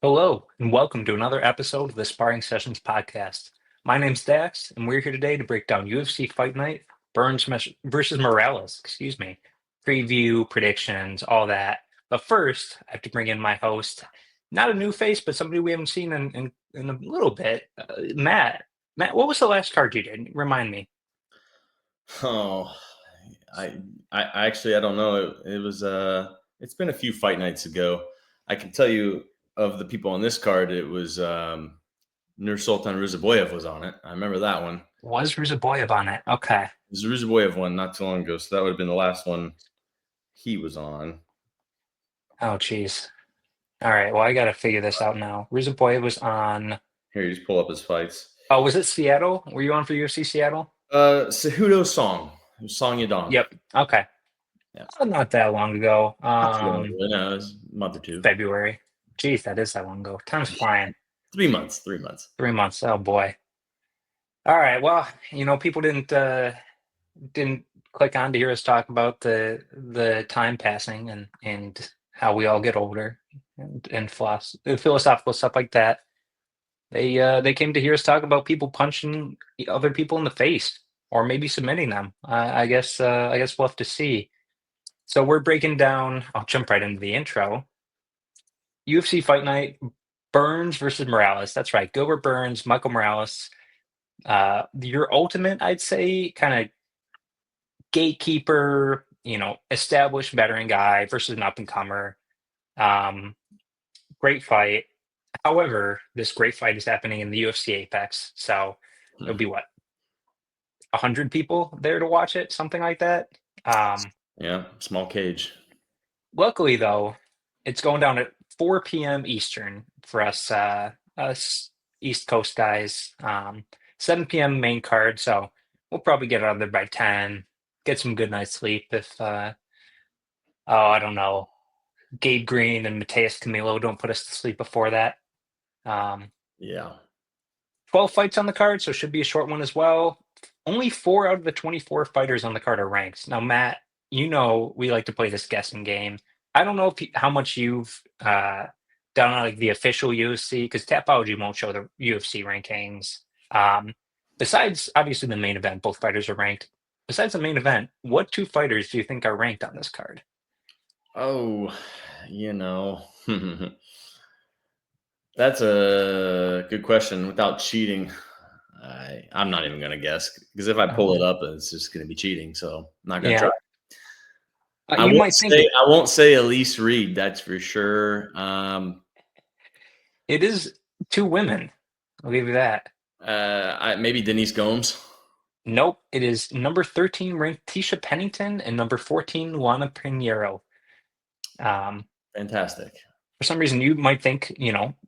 Hello, and welcome to another episode of the Sparring Sessions podcast. My name's Dax, and we're here today to break down UFC Fight Night, versus Morales, preview, predictions, all that. But first, I have to bring in my host, not a new face, but somebody we haven't seen in a little bit, Matt. Matt, what was the last card you did? Remind me. Oh, I actually I don't know. It was it's been a few fight nights ago. I can tell you of the people on this card, it was Nursulton Ruziboev was on it. I remember that one. Was Ruziboev on it? Okay. It was the Ruziboev one not too long ago, so that would have been the last one he was on. Oh, geez. All right. Well, I got to figure this out now. Ruziboev was on. Here, you just pull up his fights. Oh, was it Seattle? Were you on for UFC Seattle? Cejudo Song. Song Yadong. Yep. Okay. Yeah. Not that long ago. No, it was a month or two. February. Geez, that is that long ago. Time's flying. 3 months. 3 months. 3 months. Oh boy. All right. Well, people didn't click on to hear us talk about the time passing and how we all get older and philosophical stuff like that. They came to hear us talk about people punching other people in the face or maybe submitting them. I guess we'll have to see. So we're breaking down. I'll jump right into the intro. UFC Fight Night, Burns versus Morales. That's right, Gilbert Burns, Michael Morales. Your ultimate, I'd say, kind of gatekeeper, established veteran guy versus an up and comer. Great fight. However, this great fight is happening in the UFC Apex, so it'll be what, 100 people there to watch it, something like that. Yeah, small cage. Luckily, though, it's going down at 4 p.m. Eastern for us East Coast guys. 7 p.m. main card, so we'll probably get out of there by 10. Get some good night's sleep if I don't know, Gabe Green and Matheus Camilo don't put us to sleep before that. Yeah. 12 fights on the card, so it should be a short one as well. Only 4 out of the 24 fighters on the card are ranked. Now, Matt, we like to play this guessing game. I don't know how much you've done on like the official UFC, because Tapology won't show the UFC rankings. Besides, obviously, the main event, both fighters are ranked. Besides the main event, what 2 fighters do you think are ranked on this card? Oh, that's a good question. Without cheating, I'm not even going to guess, because if I pull it up, it's just going to be cheating. So I'm not going to try. I won't say Elise Reed. That's for sure. It is 2 women. I'll give you that. Maybe Denise Gomes. Nope. It is number 13 ranked Tecia Pennington and number 14 Luana Pinheiro. Fantastic. For some reason, you might think,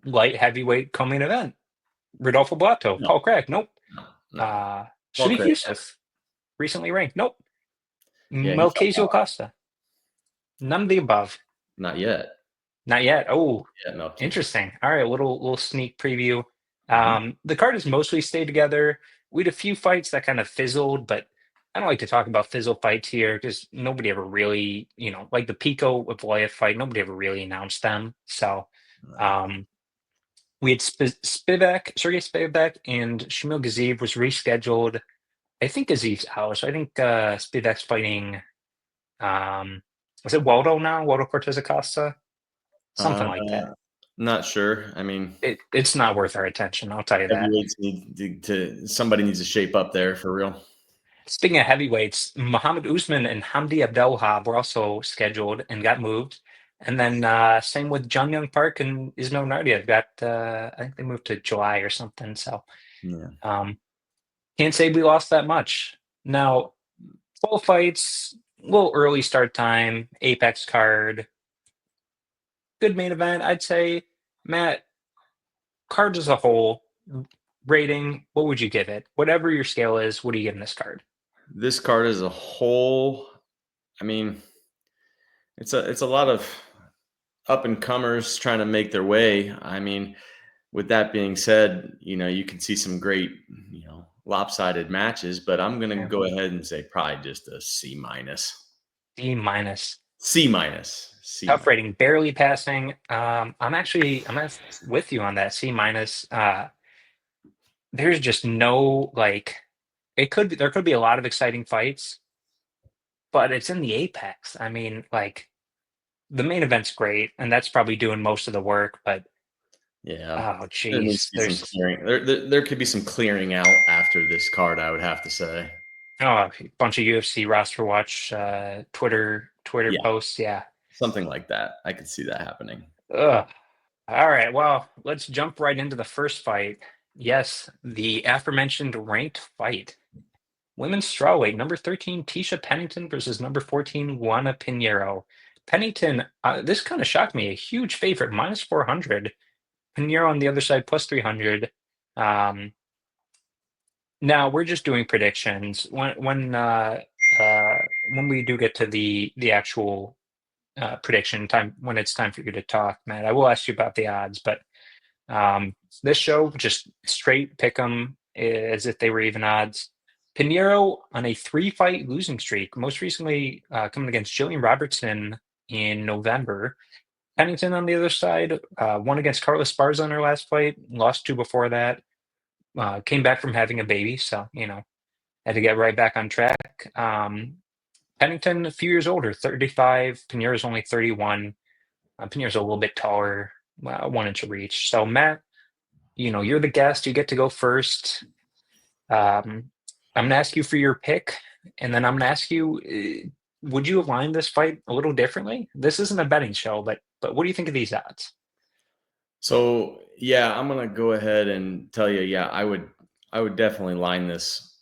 light heavyweight co-main event. Rodolfo Blato, Paul Craig. Nope. No. Sodiq Yusuff, recently ranked. Nope. Yeah, Melquizael Costa. None of the above. Not yet. Not yet. Oh, yeah, no. Interesting. All right, a little sneak preview. The card has mostly stayed together. We had a few fights that kind of fizzled, but I don't like to talk about fizzle fights here because nobody ever really, like the Pico with Valle fight, nobody ever really announced them. So we had Sergey Spivak and Shamil Gaziev was rescheduled. I think Gaziev's out, so I think Spivak's fighting. Was it Waldo now? Waldo Cortez Acosta? Something like that. Not sure. I mean, it's not worth our attention. I'll tell you that. Somebody needs to shape up there for real. Speaking of heavyweights, Muhammad Usman and Hamdi Abdelwahab were also scheduled and got moved. And then same with Jung Young Park and Ismail Nardiev got, I think they moved to July or something. So can't say we lost that much. Now, 12 fights, a little early start time, Apex card. Good main event, I'd say. Matt, cards as a whole, rating, what would you give it? Whatever your scale is, what do you give this card? This card as a whole, I mean, it's a lot of up and comers trying to make their way. I mean, with that being said, you can see some great, lopsided matches, but I'm going to go ahead and say probably just a C-. C-. C minus. C Tough minus. rating, barely passing. I'm with you on that C minus. There's just no like there could be a lot of exciting fights, but it's in the apex. I mean, like the main event's great, and that's probably doing most of the work, but Yeah. oh There needs geez, to be some there's clearing. There could be some clearing out after this card, I would have to say. a bunch of UFC roster watch Twitter Yeah. posts. Yeah. Something like that. I could see that happening. Ugh. All right, well, let's jump right into the first fight. Yes, the aforementioned ranked fight. Women's strawweight, number 13, Tecia Pennington versus number 14, Luana Pinheiro. Pennington, this kind of shocked me, a huge favorite, minus 400. Pinheiro on the other side, plus 300. Um, Now we're just doing predictions. When we do get to the actual prediction time, when it's time for you to talk, Matt, I will ask you about the odds, but this show just straight pick 'em as if they were even odds. Pinheiro on a 3-fight losing streak, most recently coming against Julian Robertson in November. Pennington on the other side, won against Carla Esparza in her last fight, lost two before that. Came back from having a baby, so had to get right back on track. Pennington, a few years older, 35. Pinheiro's only 31. Pinheiro's a little bit taller, 1 inch of reach. So Matt, you're the guest. You get to go first. I'm gonna ask you for your pick, and then I'm gonna ask you, would you align this fight a little differently? This isn't a betting show, but what do you think of these odds? So yeah, I'm gonna go ahead and tell you, yeah, I would definitely line this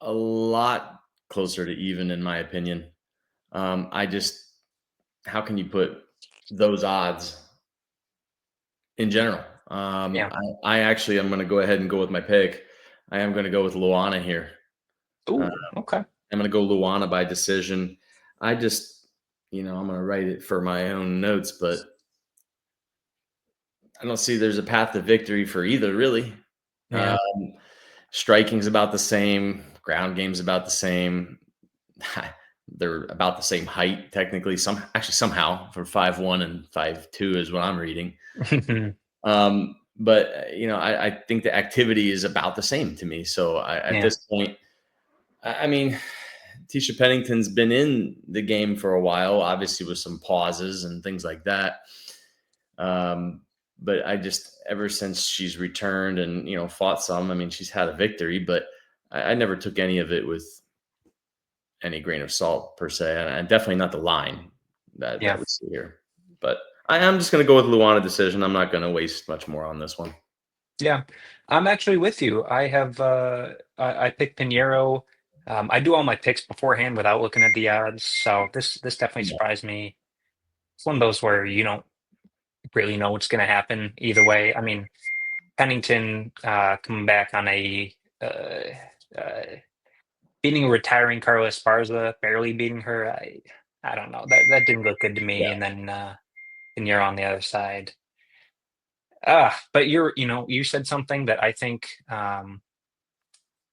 a lot closer to even in my opinion. I just how can you put those odds in general? Yeah. I actually am gonna go ahead and go with my pick. I am gonna go with Luana here. Uh, Ooh, okay. I'm gonna go Luana by decision. I just, I'm gonna write it for my own notes, but I don't see there's a path to victory for either, really. Yeah. Striking's about the same, ground game's about the same. They're about the same height, technically. Somehow for 5'1" and 5'2" is what I'm reading. But I think the activity is about the same to me. So at Yeah. this point, I mean, Tecia Pennington's been in the game for a while, obviously with some pauses and things like that. But I just ever since she's returned and fought some, I mean, she's had a victory, but I never took any of it with any grain of salt per se, and definitely not the line that Yeah. we see here. But I am just going to go with Luana decision. I'm not going to waste much more on this one. Yeah. I'm actually with you. I picked Pinheiro. I do all my picks beforehand without looking at the odds, so this definitely Yeah. surprised me. It's one of those where you don't really know what's going to happen either way. I mean, Pennington coming back on a uh, beating a retiring Carla Esparza, barely beating her. I don't know. That didn't look good to me. And then Pinheiro on the other side. But you said something that I think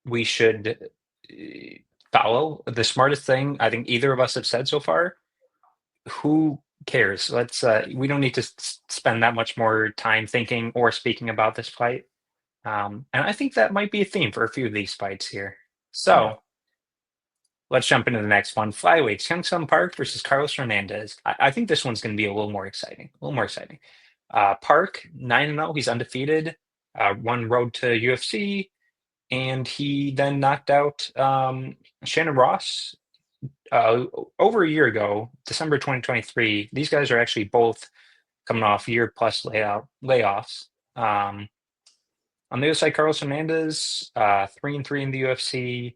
we should follow. The smartest thing I think either of us have said so far. Who cares? We don't need to spend that much more time thinking or speaking about this fight. And I think that might be a theme for a few of these fights here. Yeah. So let's jump into the next one. Flyweights, Hyunsung Park versus Carlos Hernandez. I think this one's going to be a little more exciting. A little more exciting. Park 9-0. He's undefeated. Won road to UFC, and he then knocked out Shannon Ross over a year ago, December 2023. These guys are actually both coming off year plus layoffs. On the other side, Carlos Hernandez, 3-3 in the UFC.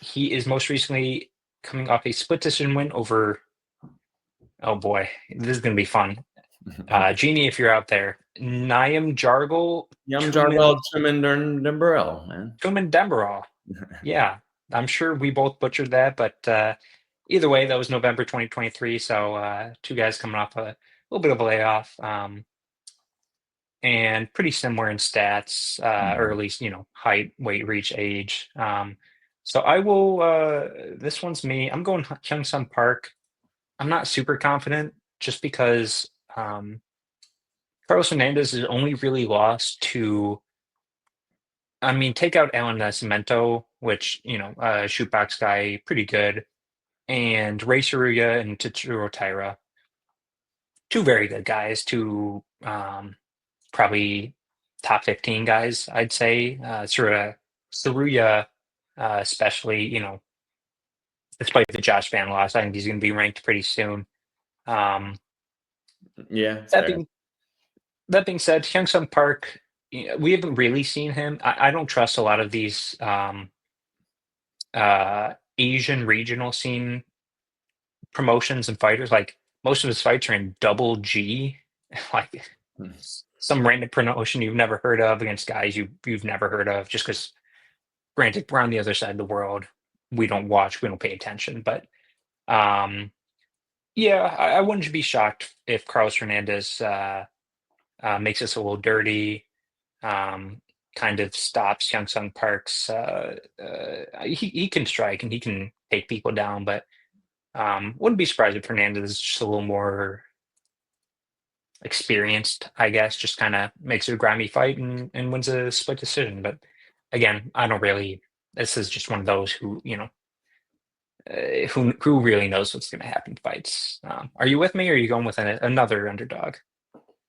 He is most recently coming off a split decision win over. Oh boy, this is going to be fun. Jeannie, if you're out there, Niam Jargal, Yum Jarwell Timon man. Tumen Demirel. Yeah, I'm sure we both butchered that, but either way, that was November 2023. So two guys coming off a little bit of a layoff, and pretty similar in stats, or at least height, weight, reach, age. So I will. This one's me. I'm going Hyungsung Park. I'm not super confident just because Carlos Hernandez is only really lost to, I mean, take out Alan Nascimento, which, shoot box guy, pretty good, and Ray Saruya and Tetsuro Taira, two very good guys, two probably top 15 guys, I'd say. Saruya, especially, despite the Josh Van loss, I think he's going to be ranked pretty soon. Um, Yeah, it's that fair. being that being said, Hyunsung Park, we haven't really seen him. I don't trust a lot of these Asian regional scene promotions and fighters. Like most of his fights are in double G, like Hmm. some random promotion you've never heard of against guys you've never heard of. Just because, granted, we're on the other side of the world, we don't watch, we don't pay attention. But um, yeah, I wouldn't be shocked if Carlos Hernandez makes us a little dirty. Um, kind of stops Hyunsung Park's. He can strike and he can take people down, but wouldn't be surprised if Hernandez is just a little more experienced, I guess, just kind of makes it a grimy fight and wins a split decision. But again, I don't really. This is just one of those who who really knows what's going to happen in fights. Are you with me, or are you going with another underdog?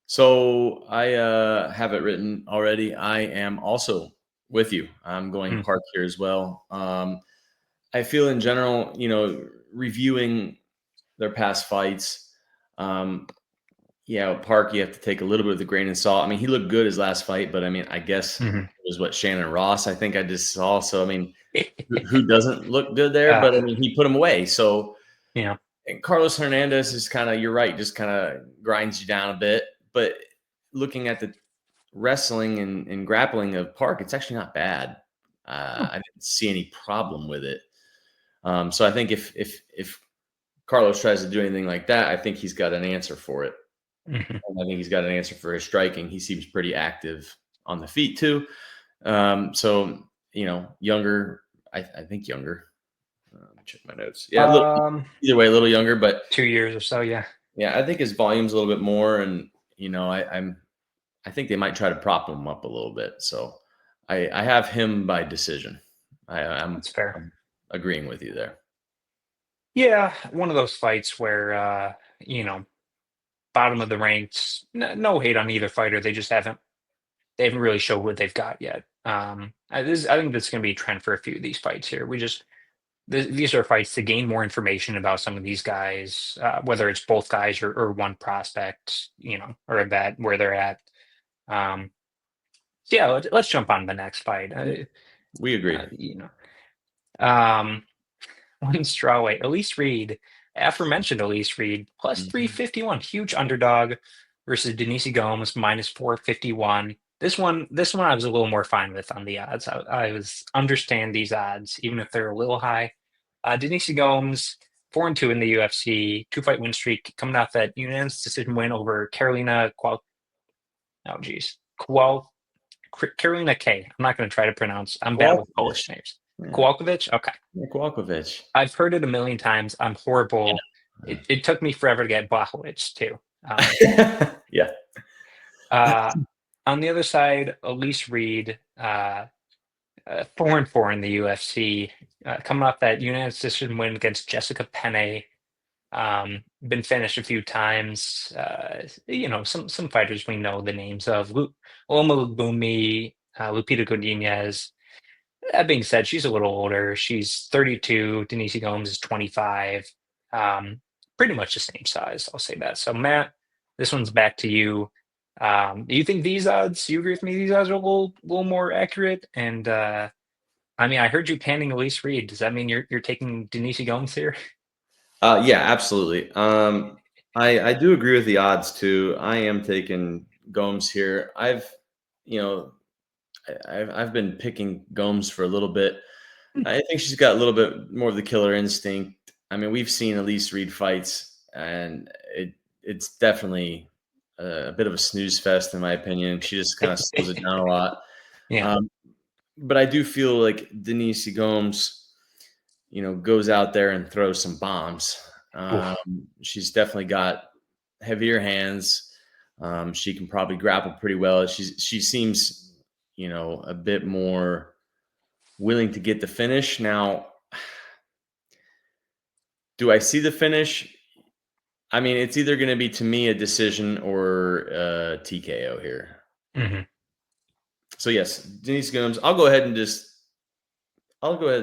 So I have it written already. I am also with you. I'm going Hmm. Park here as well. I feel in general, reviewing their past fights, Park, you have to take a little bit of the grain of salt. I mean, he looked good his last fight, but I mean, I guess Mhm. it was what Shannon Ross, I think I just saw. So, I mean, who doesn't look good there? uh, But I mean, he put him away. So, yeah. and Carlos Hernandez is kind of, you're right, just kind of grinds you down a bit. But looking at the wrestling and grappling of Park, it's actually not bad. Hmm. I didn't see any problem with it. So I think if Carlos tries to do anything like that, I think he's got an answer for it. Mhm. And I think he's got an answer for his striking. He seems pretty active on the feet too. So younger. I think younger. Check my notes. Yeah, a little, Um, either way, a little younger, but 2 years or so, yeah. yeah, I think his volume's a little bit more, and I think they might try to prop him up a little bit. So I have him by decision. That's fair. I'm agreeing with you there. Yeah, one of those fights where you know, bottom of the ranks. No hate on either fighter. They haven't really showed what they've got yet. I think this is going to be a trend for a few of these fights here. These are fights to gain more information about some of these guys, whether it's both guys or one prospect, or a vet where they're at. Um, so yeah, let's jump on to the next fight. We agree. Uh, you know, um, One strawweight. Elise Reed, aforementioned Elise Reed, plus Mhm. 351, huge underdog versus Denise Gomes, minus 451. This one I was a little more fine with on the odds. I was understand these odds, even if they're a little high. Denise Gomes, 4-2 in the UFC, two-fight win streak, coming off that unanimous decision win over oh geez, Carolina K. I'm not going to try to pronounce. I'm bad with Polish Kowalkiewicz. names. Yeah, Kowalkiewicz. Okay. yeah, Kowalkiewicz. I've heard it a million times. I'm horrible. It took me forever to get Blachowicz too. Um, Yeah. uh, on the other side, Elise Reed, 4-4 in the UFC, coming off that unanimous decision win against Jessica Penne. Been finished a few times. Some fighters we know the names of: Loma Lubumi, Lupita Godinez. That being said, she's a little older. She's 32. Denise Gomes is 25. Um, Pretty much the same size. I'll say that. So, Matt, this one's back to you. Do you think these odds? You agree with me? These odds are a little more accurate. And I mean, I heard you panning Elise Reed. Does that mean you're taking Denise Gomes here? Yeah, absolutely. I do agree with the odds too. I am taking Gomes here. You know, I've been picking Gomes for a little bit. I think she's got a little bit more of the killer instinct. I mean, we've seen Elise Reed fights, and it's definitely a bit of a snooze fest, in my opinion. She just kind of slows it down a lot. Yeah. Um, but I do feel like Denise Gomes, goes out there and throws some bombs. She's definitely got heavier hands. She can probably grapple pretty well. She seems, a bit more willing to get the finish. Now, do I see the finish? I mean, it's either going to be, to me, a decision or a TKO here. Mm-hmm. So yes, Denise Gomes. I'll go ahead and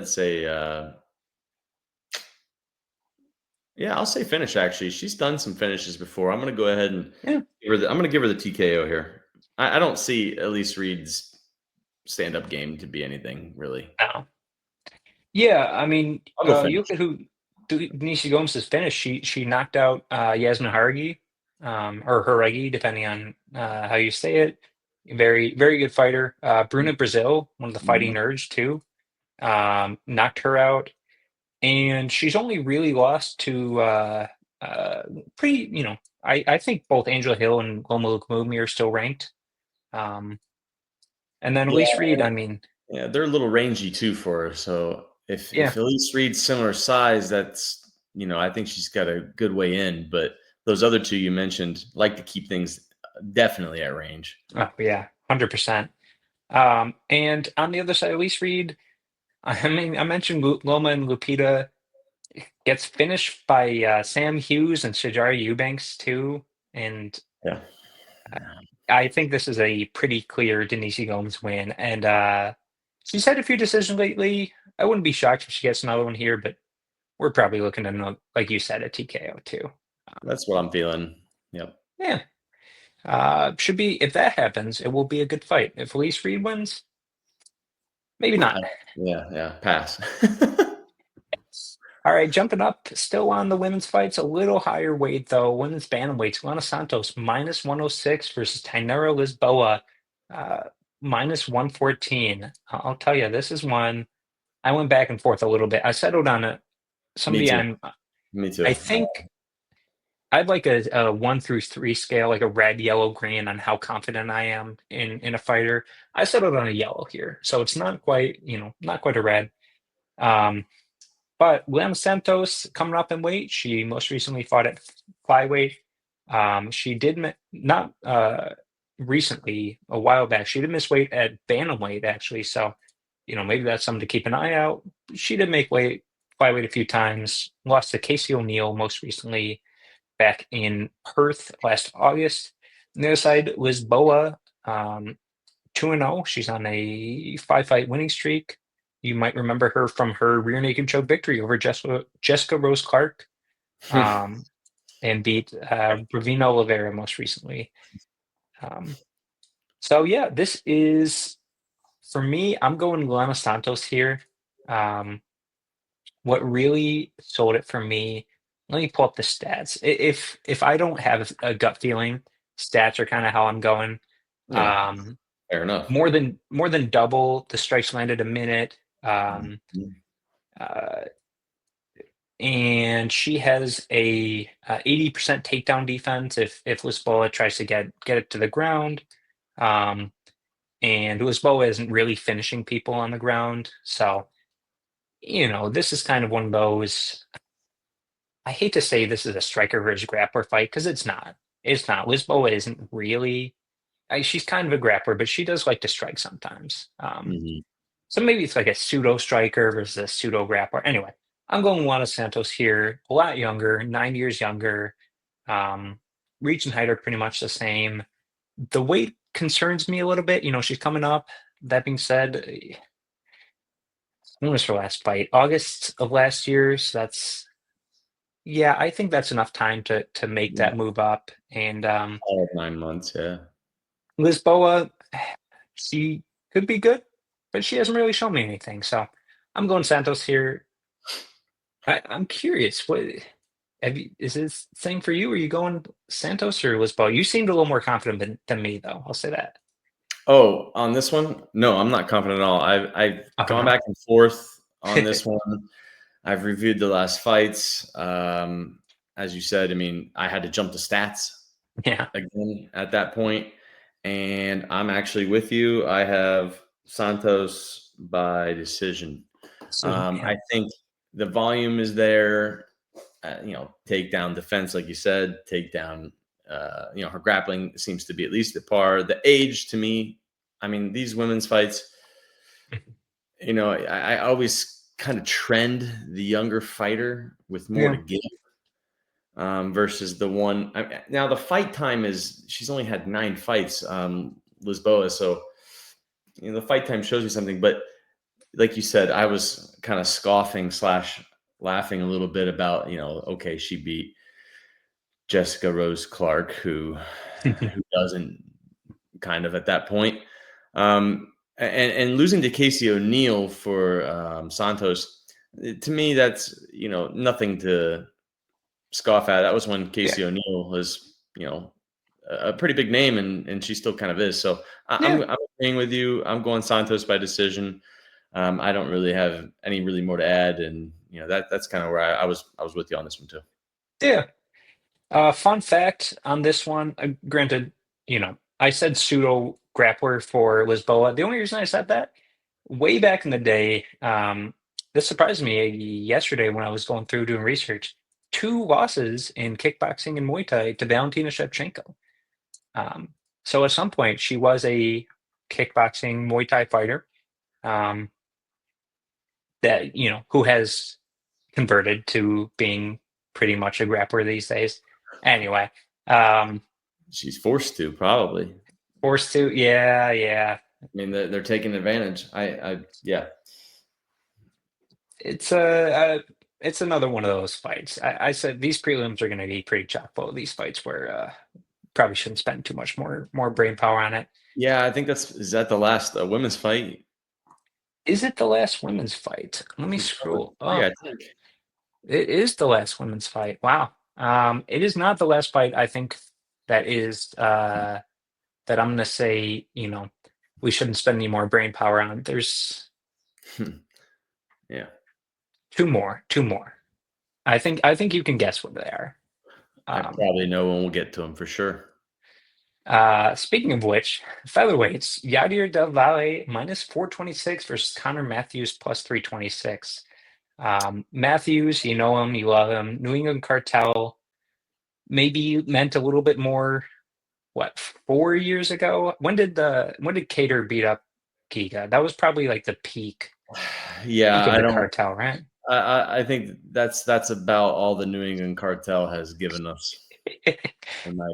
say, I'll say finish. Actually, she's done some finishes before. I'm going to go ahead and I'm going to give her the TKO here. I don't see Elise Reed's stand-up game to be anything really. No. Yeah, I mean, I'll go finish. you look at who Denise Gomes has finished. She knocked out Yasmin Haragi, or Haragi, depending on how you say it. Very, very good fighter. Bruna Brazil, one of the fighting nerds too, knocked her out. And she's only really lost to pretty, I think both Angela Hill and Loma Lookmumi are still ranked. And then Elise Reed, I mean, yeah, they're a little rangy too for her. So if Elise Reed's similar size, that's, I think she's got a good way in. But those other two you mentioned like to keep things definitely at range. Oh yeah, 100%. And on the other side, Elise Reed, I mean, I mentioned Loma and Lupita gets finished by Sam Hughes and Shajari Eubanks too. And yeah, I think this is a pretty clear Denise Gomes win. And she's had a few decisions lately. I wouldn't be shocked if she gets another one here, but we're probably looking at, like you said, a TKO too. That's what I'm feeling. Yep. Yeah. Should be, if that happens, it will be a good fight. If Elise Reed wins, maybe not. Yeah. Pass. All right, jumping up, still on the women's fights, a little higher weight though. Women's bantamweights, Luana Santos minus 106 versus Tainara Lisboa minus 114. I'll tell you, this is one I went back and forth a little bit. I settled on it. Me Somebody too. Me too. I think I'd like a 1 through 3 scale, like a red, yellow, green on how confident I am in a fighter. I settled on a yellow here, so it's not quite, not quite a red. But Luana Santos coming up in weight. She most recently fought at flyweight. She did not recently, a while back. She did miss weight at bantamweight actually. So, maybe that's something to keep an eye out. She did make flyweight a few times. Lost to Casey O'Neill most recently back in Perth last August. On the other side, Lisboa, 2-0. She's on a 5-fight winning streak. You might remember her from her rear naked choke victory over Jessica Rose Clark, and beat Ravina Oliveira most recently. So yeah, this is, for me, I'm going Luana Santos here. What really sold it for me, let me pull up the stats. If I don't have a gut feeling, stats are kind of how I'm going. Yeah, fair enough. More than double the strikes landed a minute. And she has a 80% takedown defense if Lisboa tries to get it to the ground. And Lisboa isn't really finishing people on the ground. So, this is kind of one of those. I hate to say this is a striker versus grappler fight because it's not. It's not. Lisboa isn't really. She's kind of a grappler, but she does like to strike sometimes. So maybe it's like a pseudo striker versus a pseudo grappler. Anyway, I'm going Luana Santos here. A lot younger, 9 years younger. Reach and height are pretty much the same. The weight concerns me a little bit. She's coming up. That being said, when was her last fight? August of last year. So that's, yeah, I think that's enough time to make that move up. And 9 months, yeah. Lisboa, she could be good, but she hasn't really shown me anything. So I'm going Santos here. I'm curious. Is this same for you? Are you going Santos or Lisboa? You seemed a little more confident than me, though. I'll say that. Oh, on this one? No, I'm not confident at all. I've gone back and forth on this one. I've reviewed the last fights. As you said, I mean, I had to jump to stats again at that point. And I'm actually with you. I have Santos by decision. I think the volume is there. takedown defense, like you said, takedown. Her grappling seems to be at least at par. The age, to me, I mean, these women's fights, I always kind of trend the younger fighter with more to give versus the one. Now, the fight time she's only had 9 fights, Lisboa. So, the fight time shows you something. But like you said, I was kind of scoffing / laughing a little bit about, okay, she beat Jessica Rose Clark, who doesn't kind of at that point. And losing to Casey O'Neill for Santos, to me, that's, nothing to scoff at. That was when Casey O'Neill was, a pretty big name, and she still kind of is. So I'm agreeing with you. I'm going Santos by decision. I don't really have any really more to add, and that's kind of where I was with you on this one too. Yeah. Fun fact on this one, granted, I said pseudo grappler for Lisboa. The only reason I said that, way back in the day, this surprised me yesterday when I was going through doing research. 2 losses in kickboxing and Muay Thai to Valentina Shevchenko. So at some point, she was a kickboxing Muay Thai fighter that, who has converted to being pretty much a grappler these days. Anyway, she's forced to, probably. Forced to, yeah. I mean, they're taking advantage. Yeah. It's it's another one of those fights. I said these prelims are going to be pretty chock full of these fights where probably shouldn't spend too much more brain power on it. Yeah, I think is that the last women's fight? Is it the last women's fight? Let me scroll up. Yeah, I think it is the last women's fight. Wow. It is not the last fight. I think that is that I'm going to say, we shouldn't spend any more brain power on. There's yeah. Two more. I think you can guess what they are. I probably know when we'll get to them for sure. Speaking of which, featherweights, Yadier Del Valle minus 426 versus Conor Matheus plus 326. Matheus, you know him, you love him. New England Cartel maybe meant a little bit more. What, 4 years ago? When did Cater beat up Giga? That was probably like the peak. Yeah, peak of the Cartel, right? I think that's about all the New England Cartel has given us, in my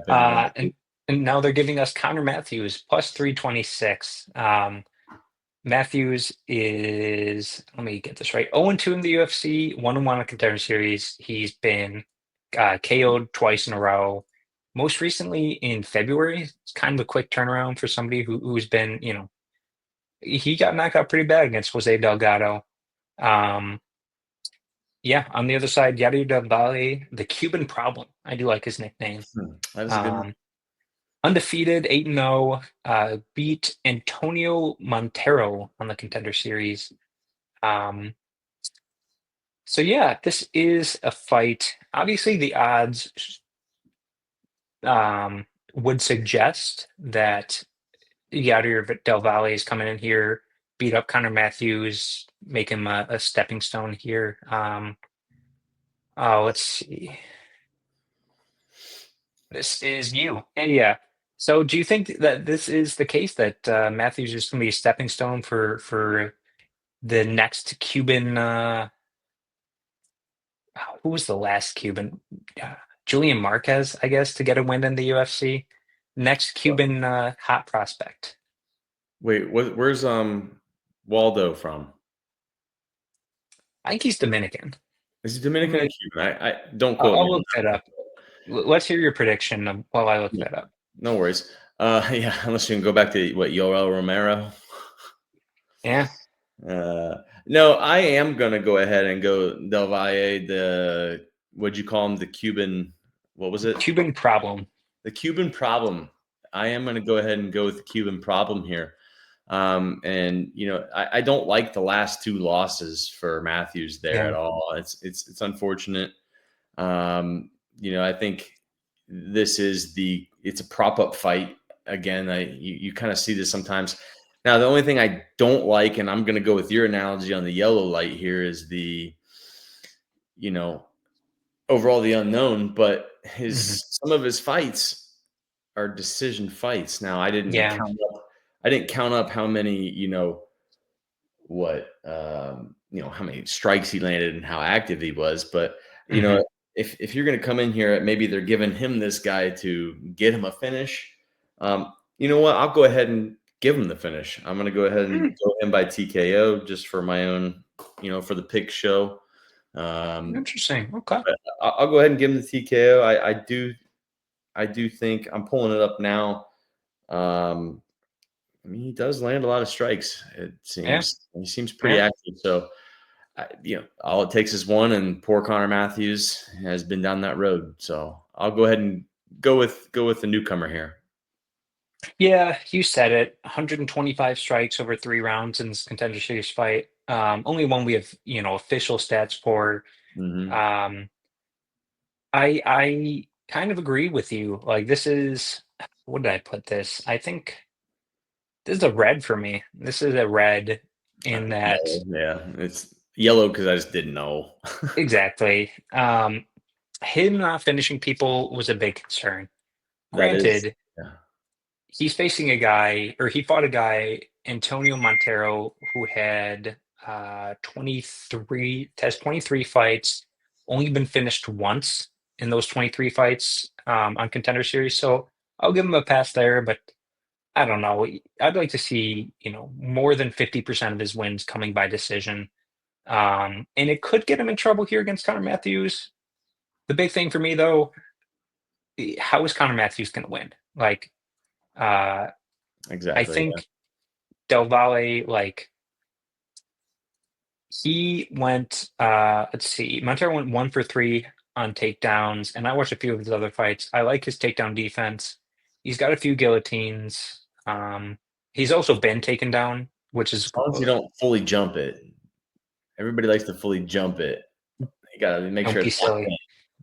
opinion. And now they're giving us Conor Matheus plus 326. Matheus is, let me get this right, 0-2 in the UFC, 1-1 in Contender Series. He's been KO'd twice in a row. Most recently in February. It's kind of a quick turnaround for somebody who's been, he got knocked out pretty bad against Jose Delgado. Yeah, on the other side, Yadier Del Valle, the Cuban Problem. I do like his nickname. That is a good one. Undefeated, 8-0, beat Antonio Montero on the Contender Series. So yeah, this is a fight. Obviously, the odds would suggest that Yadier Del Valle is coming in here, beat up Conor Matheus, make him a stepping stone here. Let's see. This is you. Yeah. So do you think that this is the case, that Matheus is going to be a stepping stone for the next Cuban? Who was the last Cuban? Julian Marquez, I guess, to get a win in the UFC. Next Cuban hot prospect. Wait, where's Waldo from? I think he's Dominican. Is he Dominican or Cuban? I don't quote me. I'll look that up. Let's hear your prediction while I look that up. No worries. Yeah, unless you can go back to Yoel Romero. Yeah. No, I am gonna go ahead and go Del Valle. What'd you call him? The Cuban. What was it? Cuban Problem. The Cuban Problem. I am gonna go ahead and go with the Cuban Problem here. And I don't like the last 2 losses for Matheus there at all. It's unfortunate. I think this is it's a prop up fight again. You kind of see this sometimes. Now, the only thing I don't like, and I'm going to go with your analogy on the yellow light here, is overall the unknown, but Mhm. some of his fights are decision fights. Now, Yeah. I didn't count up how many, how many strikes he landed and how active he was. But Mhm. if you're going to come in here, maybe they're giving him this guy to get him a finish. You know what? I'll go ahead and give him the finish. I'm going to go ahead and Mm, go in by TKO just for my own, for the pick show. interesting. Okay. But I'll go ahead and give him the TKO. I do think I'm pulling it up now. Um, I mean, he does land a lot of strikes. It Yeah. seems he seems pretty Yeah. active. So, all it takes is one, and poor Connor Matthews has been down that road. So I'll go ahead and go with the newcomer here. Yeah, you said it. 125 strikes over 3 rounds in this contender series fight. Only one we have, official stats for. Hmm. Um, I kind of agree with you. Like this is, what did I put this? I think this is a red for me. This is a red in that Yellow, yeah, it's yellow because I just didn't know. exactly. Him not finishing people was a big concern. That is, Granted, yeah. he's facing a guy, or he fought a guy, Antonio Montero, who had 23 fights, only been finished once in those 23 fights on Contender Series. So I'll give him a pass there, but I don't know. I'd like to see, more than 50% of his wins coming by decision. And it could get him in trouble here against Conor Matthews. The big thing for me, though, how is Conor Matthews going to win? Like, uh, I Exactly. Yeah. think Del Valle, like he went, let's see, Montero went 1 for 3 on takedowns, and I watched a few of his other fights. I like his takedown defense. He's got a few guillotines. He's also been taken down, which As is long as you don't fully jump it, everybody likes to fully jump it. You got to make don't sure be it's locked silly. in.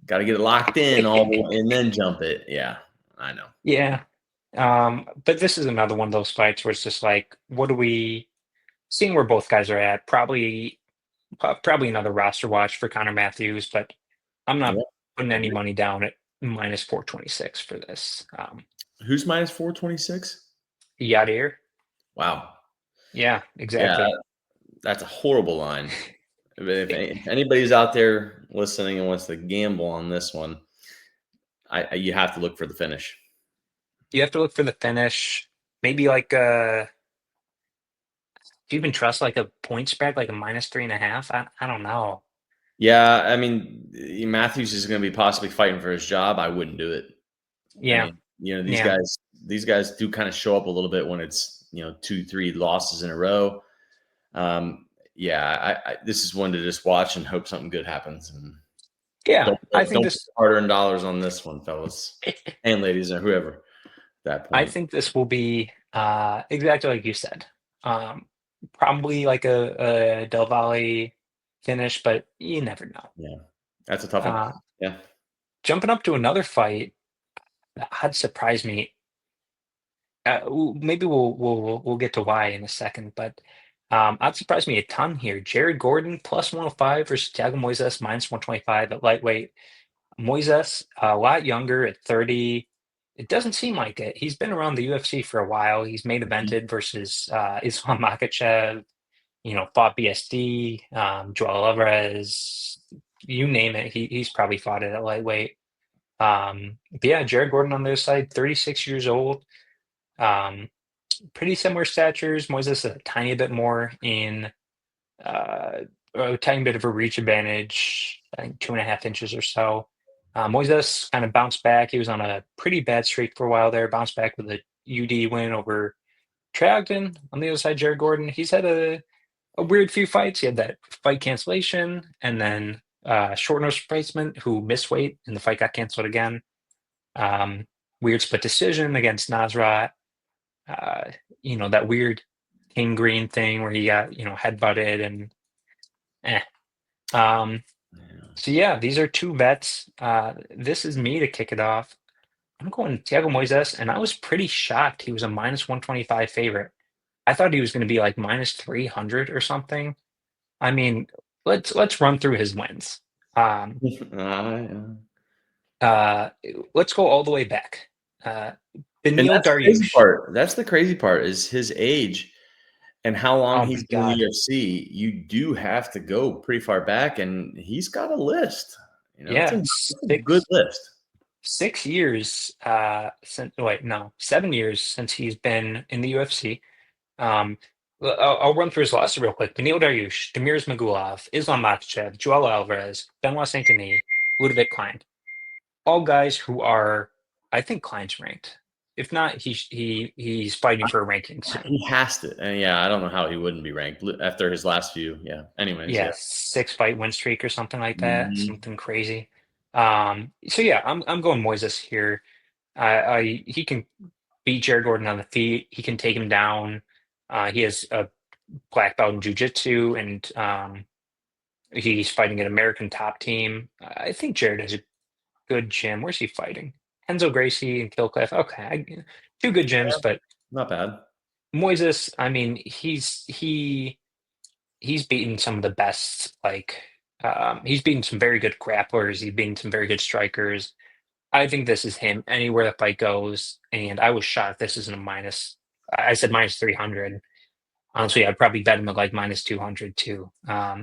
Got to get it locked in all the way and then jump it. Yeah, I know. Yeah. But this is another one of those fights where it's just like, what do we seeing where both guys are at? Probably another roster watch for Connor Matthews, but I'm not Yeah, putting I any agree. money down at minus 426 for this. Who's minus 426? Yadier. Wow. Yeah, Yeah, exactly. that's a horrible line. If anybody's out there listening and wants to gamble on this one, you have to look for the finish. You have to look for the finish. Maybe like do you even trust like a point spread, like a -3.5? I don't know. Yeah, I mean, Matthews is going to be possibly fighting for his job. I wouldn't do it. I Yeah, mean, yeah, these guys do kind of show up a little bit when it's 2, 3 losses in a row. Yeah, this is one to just watch and hope something good happens. And yeah. I think don't put this. hard-earned dollars on this one, fellas and ladies, or whoever. At that I point, think this will be exactly like you said. Um, Probably like a Del Valle finish, but you never know. yeah, that's a tough one. Uh, Yeah, Jumping up to another fight that had surprised me. Maybe we'll get to why in a second, but that surprised me a ton here. Jared Gordon plus 105 versus Thiago Moisés minus 125 at lightweight. Moisés, a lot younger at 30. It doesn't seem like it. He's been around the UFC for a while. He's main mhm. evented versus Islam Makhachev, fought BSD, Joel Alvarez, you name it. He's probably fought it at lightweight. But yeah, Jared Gordon on the other side, 36 years old. Um, Pretty similar statures. Moises a tiny bit more in uh, a tiny bit of a reach advantage, I think 2.5 inches or so. Moises kind of bounced back. He was on a pretty bad streak for a while there. Bounced back with a UD win over Tragden. On the other side, Jared Gordon. He's had a weird few fights. He had that fight cancellation, and then short notice replacement who missed weight, and the fight got canceled again. Weird split decision against Nasrat. Uh, that weird King Green thing where he got head butted and eh. Um, Yeah. so yeah, these are two vets. This is me to kick it off. I'm going Thiago Moises, and I was pretty shocked he was a minus 125 favorite. I thought he was going to be like minus 300 or something. I mean, let's run through his wins. Uh, let's go all the way back. And Beneil that's the crazy Dariush. part. That's the crazy part is his age and how long Oh my he's been in the God. UFC. You do have to go pretty far back, and he's got a list. It's Yeah, a good list. 6 years since 7 years since he's been in the UFC. I'll run through his list real quick. Beneil Dariush, Demir Magulov, Islam Makhachev, Joel Alvarez, Benoit Saint Denis, Ludovic Klein. All guys who are, I think Klein's ranked. If not, he's fighting for a ranking soon. He has to. And yeah, I don't know how he wouldn't be ranked after his last few. Yeah. Anyways, yeah. 6 fight win streak or something like that. Mhm. Something crazy. So yeah, I'm going Moises here. He can beat Jared Gordon on the feet. He can take him down. He has a black belt in jiu-jitsu, and he's fighting an American top team. I think Jared has a good gym. Where's he fighting? Enzo Gracie and Killcliff. Okay, two good gyms, but Not bad. Moises, I mean, he's beaten some of the best. He's beaten some very good grapplers. He's beaten some very good strikers. I think this is him anywhere the fight goes. And I was shocked this isn't a minus. I said minus 300. Honestly, I'd probably bet him at like minus 200 too. Uh,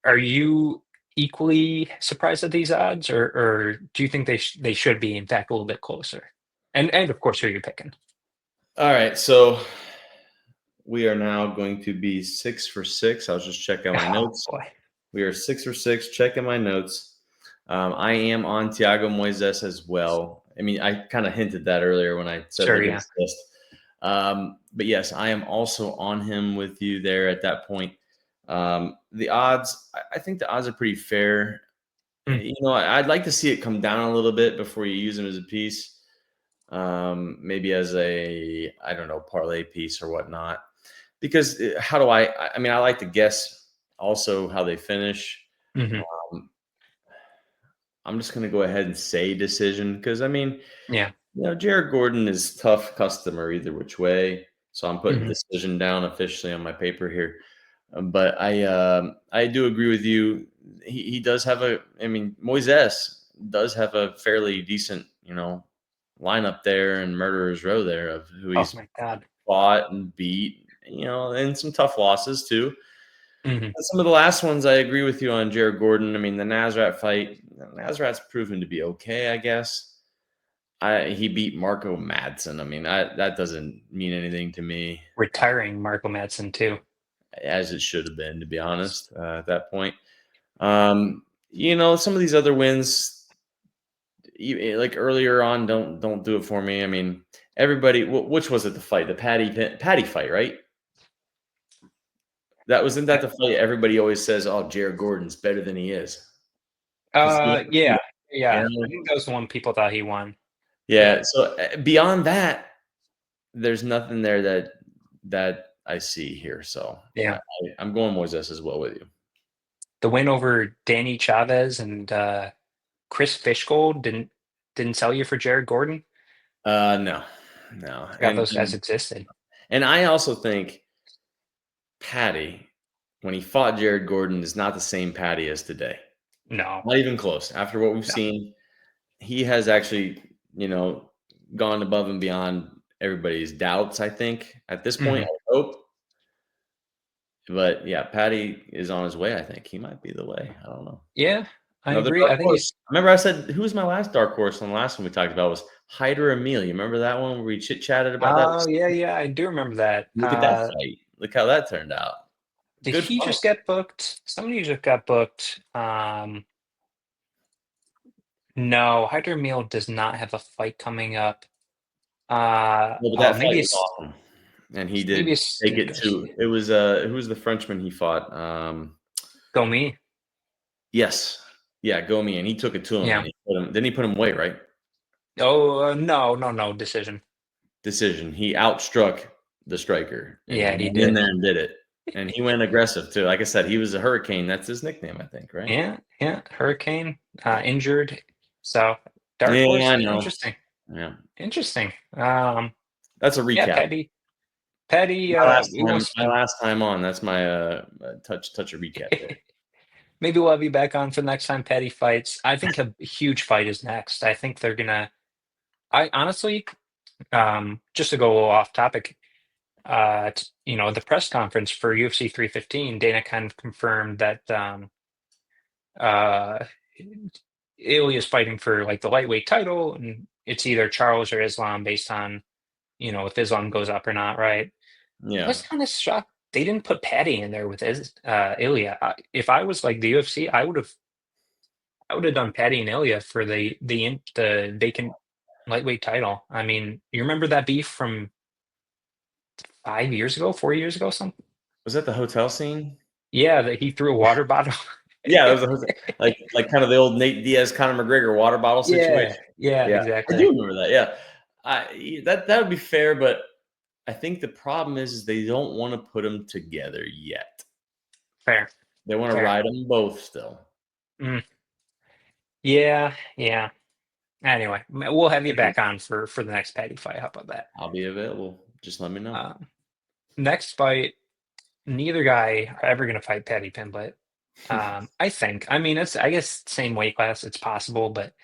are you equally surprised at these odds, or do you think they should be in fact a little bit closer? And of course, who are you picking? All right. So we are now going to be 6 for 6. I was just checking my notes. Boy. We are 6 for 6, checking my notes. I am on Thiago Moisés as well. I mean, I kind of hinted that earlier when I said Sure, look at yeah. this list. But yes, I am also on him with you there at that point. The odds, I think the odds are pretty fair. I'd like to see it come down a little bit before you use him as a piece. Maybe as a, I don't know, parlay piece or whatnot. Because how do I mean, I like to guess also how they finish. Mm-hmm. I'm just going to go ahead and say decision because, I mean, Yeah. Jared Gordon is tough customer either which way. So I'm putting Mm-hmm. decision down officially on my paper here. But I do agree with you. He does have Moisés does have a fairly decent, lineup there and murderer's row there of who Oh he's my God. fought and beat, and some tough losses too. Mm-hmm. Some of the last ones, I agree with you on Jared Gordon. I mean, the Nasrat fight, Nasrat's proven to be okay, I guess. He beat Marco Madsen. I mean, that doesn't mean anything to me, Retiring Marco Madsen too. as it should have been, to be honest, at that point. Some of these other wins, like earlier on, don't do it for me. I mean, everybody, which was it the fight? The Patty fight, right? Wasn't that the fight everybody always says, oh, Jared Gordon's better than he is. Yeah. Yeah. I think that was the one people thought he won. Yeah. So beyond that, there's nothing there that I see here. So Yeah. I'm going Moisés as well with you. The win over Danny Chavez and Chris Fishgold didn't sell you for Jared Gordon. No. I forgot those guys existed. And I also think Patty, when he fought Jared Gordon, is not the same Patty as today. No. Not even close. After what we've seen, he has actually, gone above and beyond everybody's doubts, I think, at this point. I hope. But yeah, Patty is on his way, I think. He might be the way. I don't know. Yeah, I Another agree. dark I think horse. Remember I said, who was my last dark horse on the last one we talked about was Hyder Emil. You remember that one where we chit-chatted about that? Oh, yeah, I do remember that. Look at that fight. Look how that turned out. Did Good he fight. just get booked? Somebody just got booked. No, Hyder Meal does not have a fight coming up. Well, but that fight Maybe was awesome. And he did maybe it's take it to it was who was the Frenchman he fought? Gomes. Yes. Yeah, Gomes, and he took it to him. Yeah. And didn't he put him away, right? Oh, no, decision. Decision. He outstruck the striker. And Yeah, he went did. in there and did it. And he went aggressive too. Like I said, he was a hurricane. That's his nickname, I think, right? Yeah. Hurricane, injured. So dark Yeah, horse. I know. Interesting. Yeah. Interesting. That's a recap. Yeah, Patty. My last time on. That's my touch a recap there. maybe we'll have you back on for the next time Petty fights. I think a huge fight is next. I think they're gonna. I honestly, just to go a little off topic, the press conference for UFC 315, Dana kind of confirmed that uh, Ilya is fighting for like the lightweight title, and it's either Charles or Islam based on if Islam goes up or not, right? I Yeah. was kind of shocked they didn't put Patty in there with Ilya. If I was like the UFC, I would have done Patty and Ilya for the vacant lightweight title. I mean, you remember that beef from 5 years ago, 4 years ago, something? Was that the hotel scene? Yeah, that he threw a water bottle. Yeah, it was a hotel, like kind of the old Nate Diaz, Conor McGregor water bottle Yeah, situation. yeah, Yeah, I do exactly. remember that. Yeah, that would be fair, but I think the problem is they don't want to put them together yet. Fair, They want to fair. ride them both still. Mm, yeah, yeah. Anyway, we'll have you Okay. back on for the next Patty fight. How about that? I'll be available. Just let me know. Next fight, neither guy are ever going to fight Patty Pimblett. I think. I mean, it's I guess same weight class. It's possible, but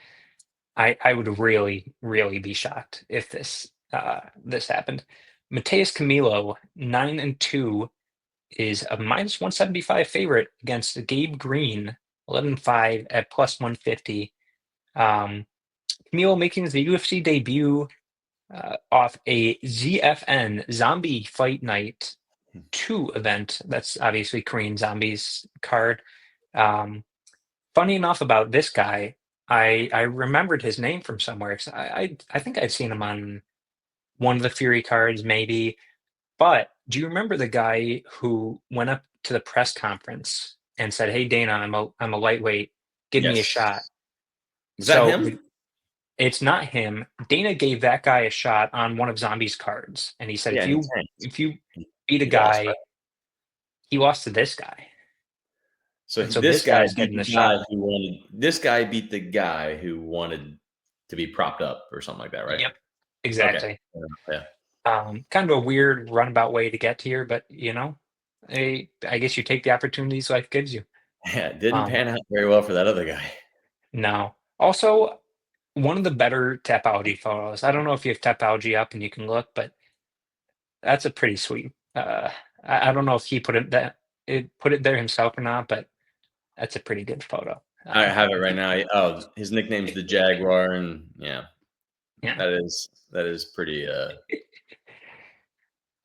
I would really really be shocked if this happened. Mateus Camilo 9-2 is a -175 favorite against Gabe Green 11-5 at +150. Um, Camilo making his UFC debut off a ZFN Zombie Fight Night 2 event. That's obviously Korean Zombies card. Um, Funny enough about this guy, I remembered his name from somewhere. 'Cause I think I've seen him on one of the Fury cards, maybe. But do you remember the guy who went up to the press conference and said, "Hey Dana, I'm a lightweight. Give me a Yes. shot." Was that So him? it's not him. Dana gave that guy a shot on one of Zombie's cards, and he said, Yeah, "If and he you tanked. if you beat a He lost, right? guy, he lost to this guy." So And so this this guy guy's beat getting the the guy shot. who wanted. This guy beat the guy who wanted to be propped up or something like that, right? Yep, Okay. exactly. Yeah. Kind of a weird roundabout way to get here, but I guess you take the opportunities life gives you. Yeah, it didn't Um, pan out very well for that other guy. no. Also, one of the better Tapology photos. I don't know if you have Tapology up and you can look, but that's a pretty sweet. I don't know if he put it there himself or not, but that's a pretty good photo. I have it right now. Oh, his nickname's the Jaguar, and yeah, Yeah. that is pretty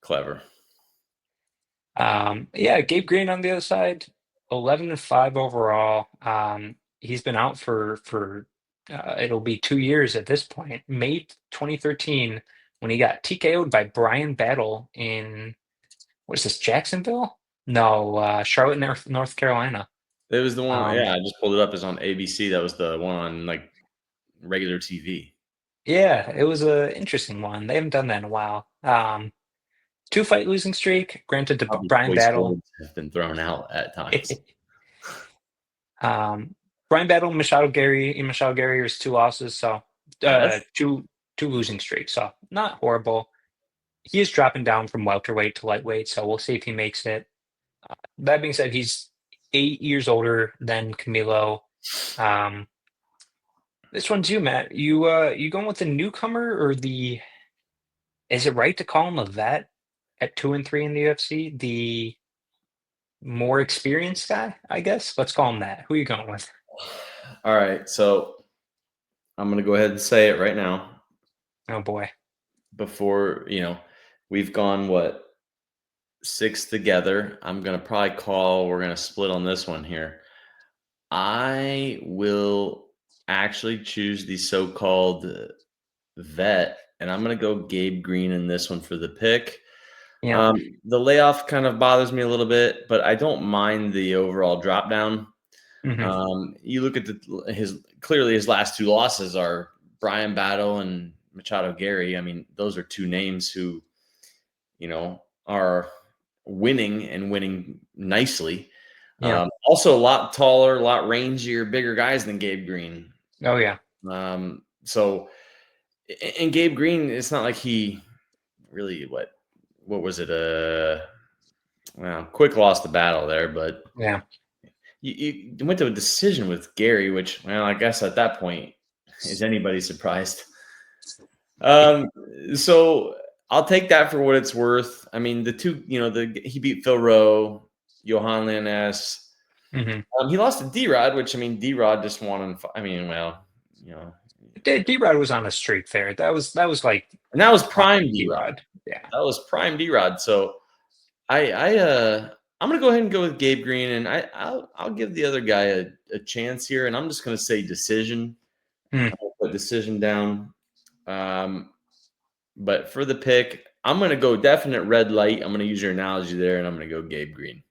clever. Yeah, Gabe Green on the other side, 11-5 overall. He's been out for it'll be 2 years at this point. May 2013 when he got TKO'd by Brian Battle in what is this, Jacksonville? No, Charlotte, North Carolina. It was the one. Um, Yeah, I just pulled it up. It's on ABC. That was the one on like regular TV. yeah, it was a interesting one. They haven't done that in a while. Two fight losing streak, granted to Probably Brian choice Battle. words have been thrown out at times. Um, Brian Battle, Michelle Gary is two losses, so That's two losing streaks, so not horrible. He is dropping down from welterweight to lightweight, so we'll see if he makes it. That being said, he's 8 years older than Camilo. Um, this one's you, Matt. You going with the newcomer or the? Is it right to call him a vet at 2-3 in the UFC? The more experienced guy, I guess. Let's call him that. Who are you going with? all right. So I'm gonna go ahead and say it right now. Oh boy. Before we've gone what, 6 together. I'm gonna probably call. We're gonna split on this one here. I will actually choose the so-called vet, and I'm going to go Gabe Green in this one for the pick. Yeah. The layoff kind of bothers me a little bit, but I don't mind the overall drop down. Hmm. You look at his last 2 losses are Brian Battle and Machado Gary. I mean, those are 2 names who, are winning and winning nicely. Yeah. Also, a lot taller, a lot rangier, bigger guys than Gabe Green. Oh yeah. So, and Gabe Green, it's not like he really what was it? Well, quick lost the battle there, but Yeah. You went to a decision with Gary, which, well, I guess at that point, is anybody surprised? So I'll take that for what it's worth. I mean, the two, he beat Phil Rowe, Johan Lannes. He lost to D-Rod, which, I mean, D-Rod just won on. I mean, well, D-Rod was on a streak there. That was like, and that was prime D-Rod. Yeah, that was prime D-Rod. So I'm gonna go ahead and go with Gabe Green, and I'll give the other guy a chance here, and I'm just gonna say decision. I'll put decision down. But for the pick, I'm gonna go definite red light. I'm gonna use your analogy there, and I'm gonna go Gabe Green.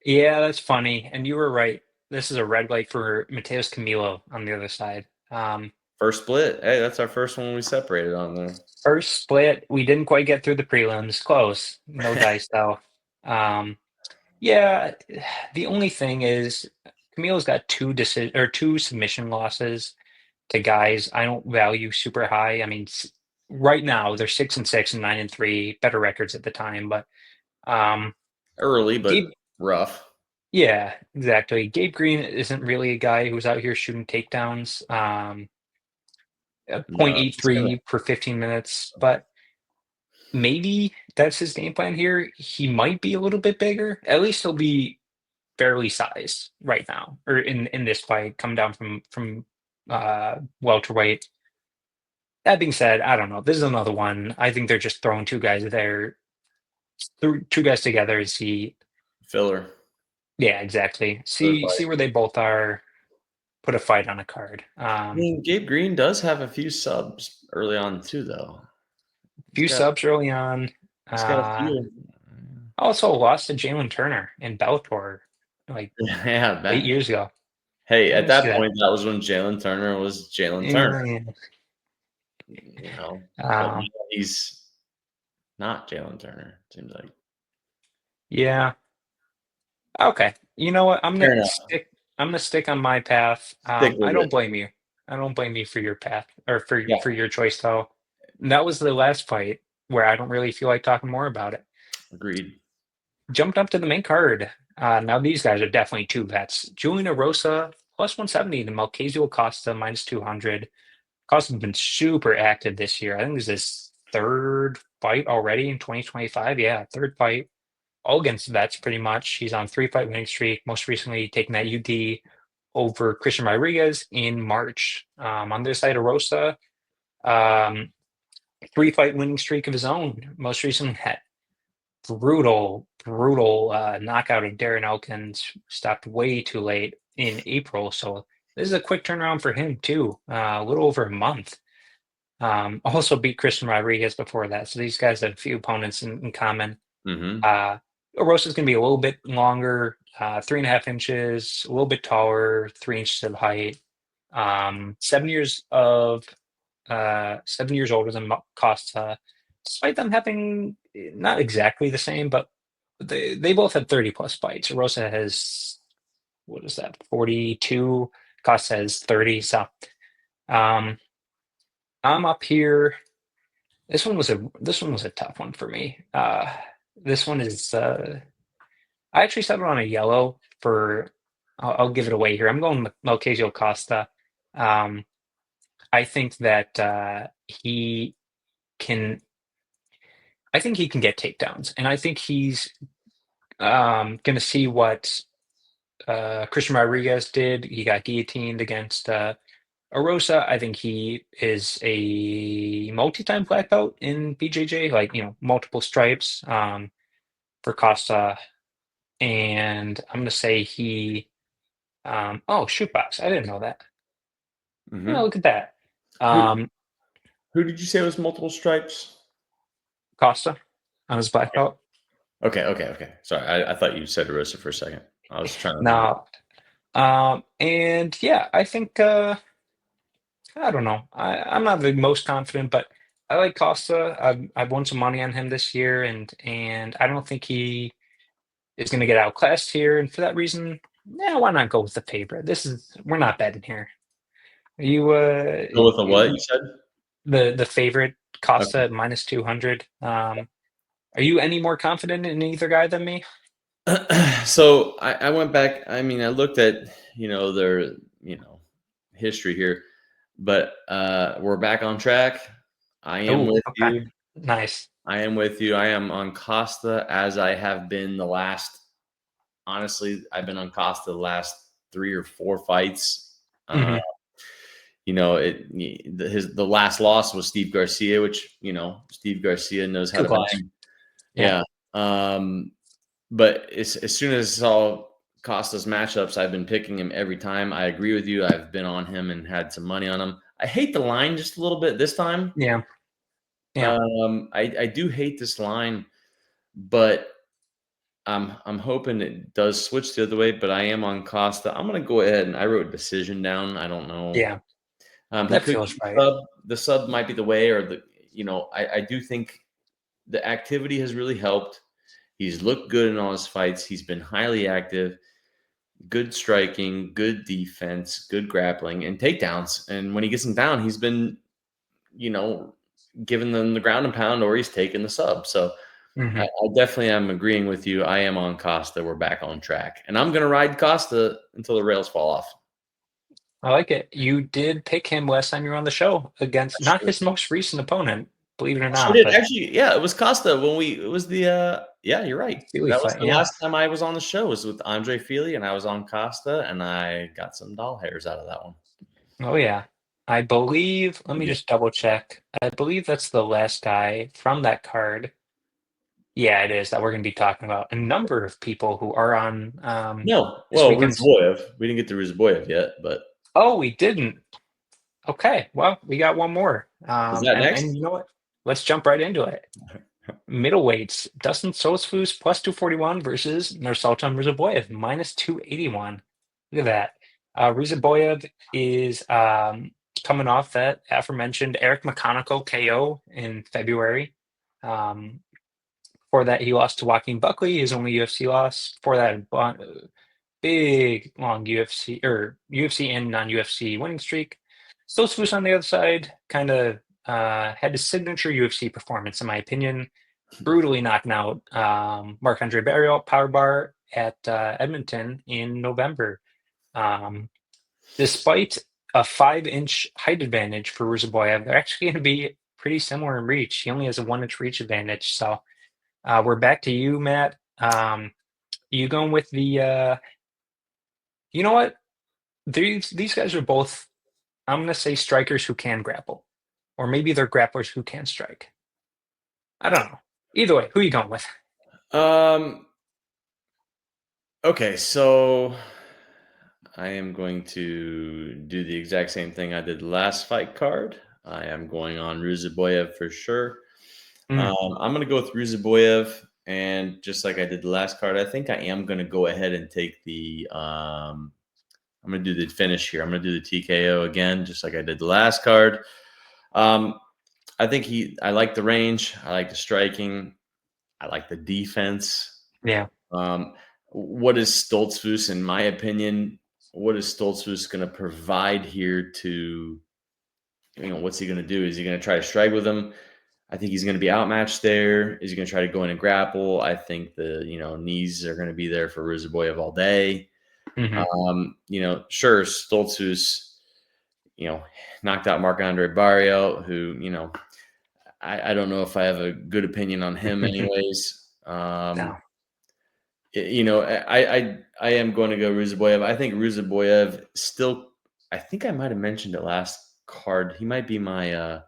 Yeah, that's funny, and you were right. This is a red light for Matheus Camilo on the other side. First split. Hey, that's our first one we separated on there. First split. We didn't quite get through the prelims. Close. No dice though. Yeah, the only thing is Camilo's got two submission losses to guys I don't value super high. I mean, right now they're 6-6 and 9-3, better records at the time, but early but rough. Yeah, exactly. Gabe Green isn't really a guy who's out here shooting takedowns. 0.83 per 15 minutes, but maybe that's his game plan here. He might be a little bit bigger. At least he'll be fairly sized right now, or in this fight, come down from welterweight. That being said, I don't know. This is another one. I think they're just throwing two guys there, two guys together to see filler. Yeah, exactly. See where they both are. Put a fight on a card. I mean, Gabe Green does have a few subs early on too, though. Few subs early on. He's got a few. Also lost to Jalen Turner in Bellator, like 8 years ago. Hey, at that point, that was when Jalen Turner was Jalen Turner. Yeah. He's not Jalen Turner. Seems like. Yeah. Okay. You know what? I'm gonna stick on my path. I don't blame you. I don't blame you for your path or for your choice, though. And that was the last fight where I don't really feel like talking more about it. Agreed. Jumped up to the main card. Now these guys are definitely two vets. Julian Erosa plus 170 to Melquizael Costa minus 200. Costa's been super active this year. I think this is his third fight already in 2025. Yeah, third fight. All against vets, pretty much. He's on 3-fight winning streak. Most recently, taking that UD over Christian Rodriguez in March. On their side, Erosa, 3-fight winning streak of his own. Most recently, had brutal knockout of Darren Elkins. Stopped way too late in April. So this is a quick turnaround for him too. A little over a month. Also beat Christian Rodriguez before that. So these guys have a few opponents in common. Erosa's going to be a little bit longer, 3.5 inches, a little bit taller, 3 inches of height. 7 years older than Costa, despite them having not exactly the same, but they both have 30 plus fights. Erosa has 42. Costa has 30. So I'm up here. This one was a tough one for me. This one is I actually settled on a yellow for I'll give it away here. I'm going with Melquizael Costa. I think that he can get takedowns, and I think he's going to see what Christian Rodriguez did. He got guillotined against Erosa. I think he is a multi-time black belt in BJJ, like, multiple stripes for Costa. And I'm going to say he, shootbox. I didn't know that. Look at that. Who did you say was multiple stripes? Costa on his black belt. Okay. Sorry, I thought you said Erosa for a second. I was trying to. No. And yeah, I think, I don't know. I'm not the most confident, but I like Costa. I've won some money on him this year, and I don't think he is going to get outclassed here. And for that reason, why not go with the favorite? We're not betting here. You go with the what you said? The favorite Costa at minus 200. Are you any more confident in either guy than me? So I went back. I mean, I looked at their history here, but we're back on track. I am Oh, with okay. you. Nice. I am with you. I am on Costa as I have been the last. Honestly, I've been on Costa the last 3 or 4 fights. Uh, Hmm. the last loss was Steve Garcia, which Steve Garcia knows how Too to close. bang. Yeah. Yeah. But as soon as I saw Costa's matchups, I've been picking him every time. I agree with you. I've been on him and had some money on him. I hate the line just a little bit this time. Yeah. Yeah. I do hate this line, but I'm hoping it does switch the other way. But I am on Costa. I'm gonna go ahead and I wrote decision down. I don't know. Yeah. He That could feels right. sub. The sub might be the way, or I do think the activity has really helped. He's looked good in all his fights. He's been highly active, good striking, good defense, good grappling, and takedowns. And when he gets them down, he's been, you know, giving them the ground and pound, or he's taking the sub. So I Hmm. definitely am agreeing with you. I am on Costa. We're back on track, and I'm going to ride Costa until the rails fall off. I like it. You did pick him last time you were on the show against not his most recent opponent, believe it or I sure not, did. but Actually, yeah, it was Costa when it was the yeah, you're right. Steely That was fight. the Yeah. last time I was on the show was with Andre Feely, and I was on Costa, and I got some doll hairs out of that one. Oh yeah. I believe, let me Yeah. just double check. I believe that's the last guy from that card. Yeah, it is that we're going to be talking about. A number of people who are on No, this well, weekend's. Ruziboev. We didn't get to Ruziboev yet, but Oh, we didn't. Okay, well, we got one more. is that And next? you know what? Let's jump right into it. Middleweights, Dustin Stolzfus plus 241 versus Nursulton Ruziboev minus 281. Look at that. Ruziboev is coming off that aforementioned Eric McConnell KO in February. Um, before that, he lost to Joaquin Buckley, his only UFC loss. Before that, big, long UFC or UFC and non-UFC winning streak. Stolzfus on the other side, kind of had his signature UFC performance, in my opinion, brutally knocking out Marc-Andre Barriault power bar at Edmonton in November. Um, Despite a 5-inch height advantage for Ruziboyev, they're actually going to be pretty similar in reach. He only has a 1-inch reach advantage. So we're back to you, Matt. You going with the? You know what? These guys are both. I'm going to say strikers who can grapple, or maybe they're grapplers who can strike. I don't know. Either way, who are you going with? Um. Okay, so I am going to do the exact same thing I did the last fight card. I am going on Ruziboyev for sure. Mm, I'm going to go with Ruziboyev, and just like I did the last card, I think I am going to go ahead and take the. I'm going to do the finish here. I'm going to do the TKO again, just like I did the last card. Um, I think I like the range. I like the striking. I like the defense. yeah. Um, what is Stolzfus, in my opinion? What is Stolzfus going to provide here to, what's he going to do? Is he going to try to strike with him? I think he's going to be outmatched there. Is he going to try to go in and grapple? I think the, knees are going to be there for Ruziboyev all day. Hmm. Sure, Stolzfus, knocked out Marc-Andre Barrio, who, I don't know if I have a good opinion on him anyways. No. I am going to go Ruziboyev. I think Ruziboyev still. I think I might have mentioned it last card. He might be my.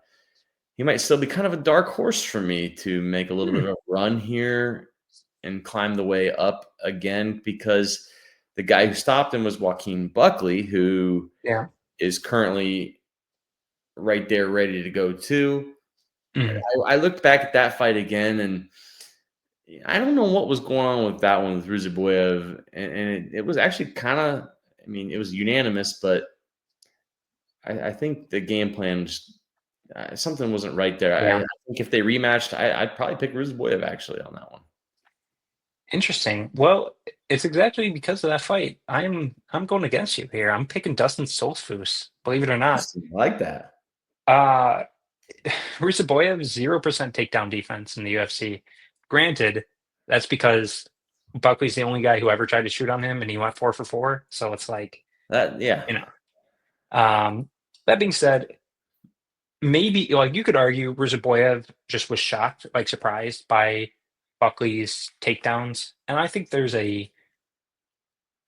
He might still be kind of a dark horse for me to make a little bit Hmm. of a run here and climb the way up again, because the guy who stopped him was Joaquin Buckley, who Yeah. is currently right there, ready to go too. Hmm. I looked back at that fight again, and I don't know what was going on with that one with Ruziboyev, and it was actually kind of. I mean, it was unanimous, but I think the game plan just something wasn't right there. I Yeah. think if they rematched, I'd probably pick Ruziboyev actually on that one. Interesting. Well, it's exactly because of that fight. I'm going against you here. I'm picking Dustin Stoltzfus, believe it or not. Interesting. I like that. Uh Ruziboyev 0% takedown defense in the UFC. Granted, that's because Buckley's the only guy who ever tried to shoot on him, and he went 4 for 4. So it's like, Yeah. you know. That being said, maybe like you could argue Ruziboev just was shocked, like surprised by Buckley's takedowns, and I think there's a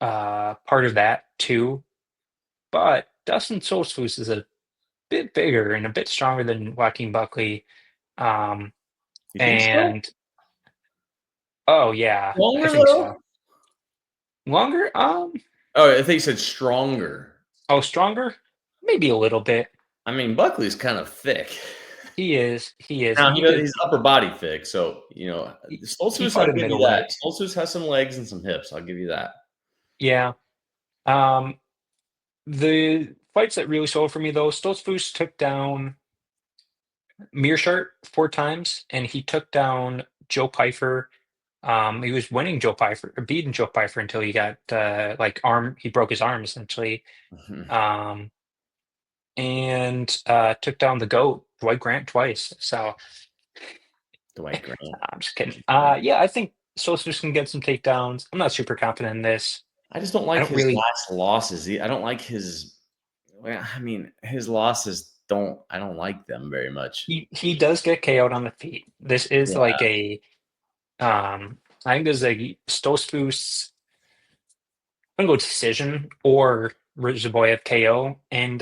part of that too. But Dustin Stolzfus is a bit bigger and a bit stronger than Joaquin Buckley. Um, You think so? and oh yeah, I Longer think though? so. Longer? Oh, I think you said stronger. Oh, stronger? Maybe a little bit. I mean, Buckley's kind of thick. He is. He is. Now And you could he's upper body thick, so he Stoltzfus, fought I'll a give you that. middleweight. Stoltzfus has some legs and some hips. I'll give you that. Yeah. Um, the fights that really sold for me though, Stoltzfus took down Mearshart 4 times, and he took down Joe Pyfer. He was winning Joe Pyfer, or beating Joe Pyfer until he got he broke his arm essentially. Um, and took down the GOAT, Dwight Grant, twice. So Dwight Grant. I'm just kidding. Yeah, I think Stoltzfus can get some takedowns. I'm not super confident in this. I just don't I like don't his really. last losses. I don't like his. Well, I mean, his losses don't. I don't like them very much. He does get KO'd on the feet. This is Yeah, like a I think there's a Stoltzfus. I'm gonna go decision or Ruziboev KO, and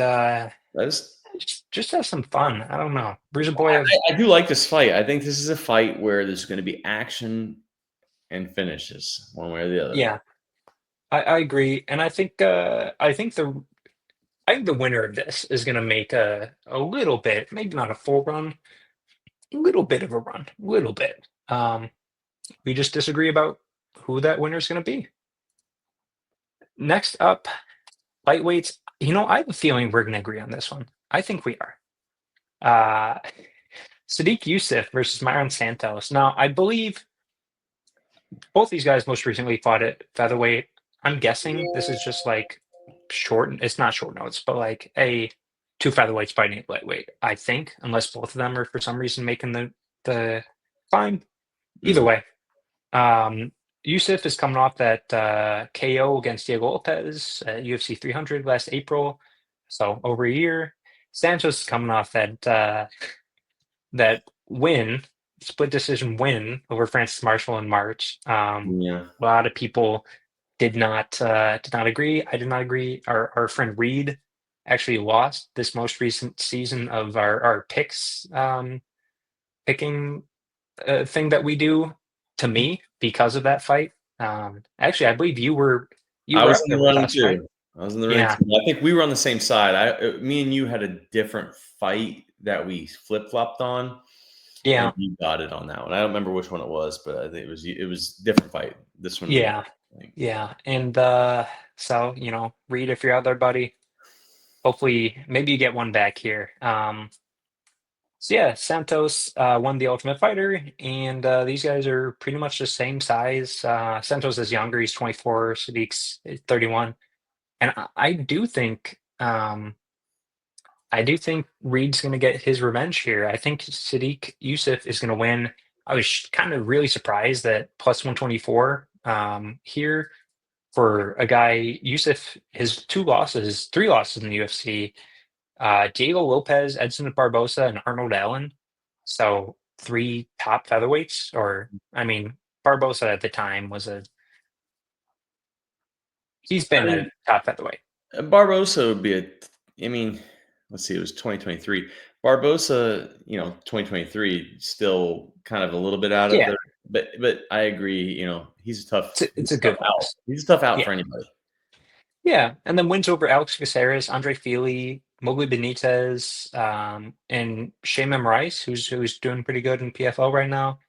that's. just have some fun. I don't know. Ruziboev, I do like this fight. I think this is a fight where there's going to be action and finishes, one way or the other. yeah, I agree, and I think the winner of this is gonna make a little bit, maybe not a full run, a little bit of a run, a little bit. We just disagree about who that winner is gonna be. Next up, lightweights. I have a feeling we're gonna agree on this one. I think we are. Uh, Sodiq Yusuff versus Mairon Santos. Now, I believe both these guys most recently fought at featherweight. I'm guessing this is just like short. It's not short notes, but like a two featherweights fighting at lightweight. I think, unless both of them are for some reason making the climb. Either way, Yusuff is coming off that KO against Diego Lopez at UFC 300 last April, so over a year. Santos is coming off that win, split decision win over Francis Marshall in March. Yeah. A lot of people did not agree. I did not agree. Our friend Reed actually lost this most recent season of our picks picking thing that we do to me because of that fight. Actually, I believe you I were was out in there the with running us, right? too. I was in the running Yeah, too. I think we were on the same side. Me and you had a different fight that we flip flopped on, and yeah, you got it on that one. I don't remember which one it was, but I think it was a different fight. This one we got. yeah, I think. yeah. And so Reed, if you're out there, buddy, hopefully maybe you get one back here. So yeah, Santos won the Ultimate Fighter, and these guys are pretty much the same size. Santos is younger; he's 24. Sadiq's 31, and I do think Reed's going to get his revenge here. I think Sadiq Yusuff is going to win. I was kind of really surprised that plus 124 here for a guy. Yusuff, his three losses in the UFC. Diego Lopez, Edson Barbosa, and Arnold Allen. So three top featherweights, or I mean, Barbosa at the time he's I been mean, a top featherweight. Barbosa would be I mean, let's see, it was 2023. Barbosa, 2023, still kind of a little bit out of Yeah, there. But I agree, he's a tough, it's a good out. loss. He's a tough out Yeah, for anybody. yeah, and then wins over Alex Caceres, Andre Fili, Mowgli Benitez, and Shayman Rice, who's doing pretty good in PFL right now.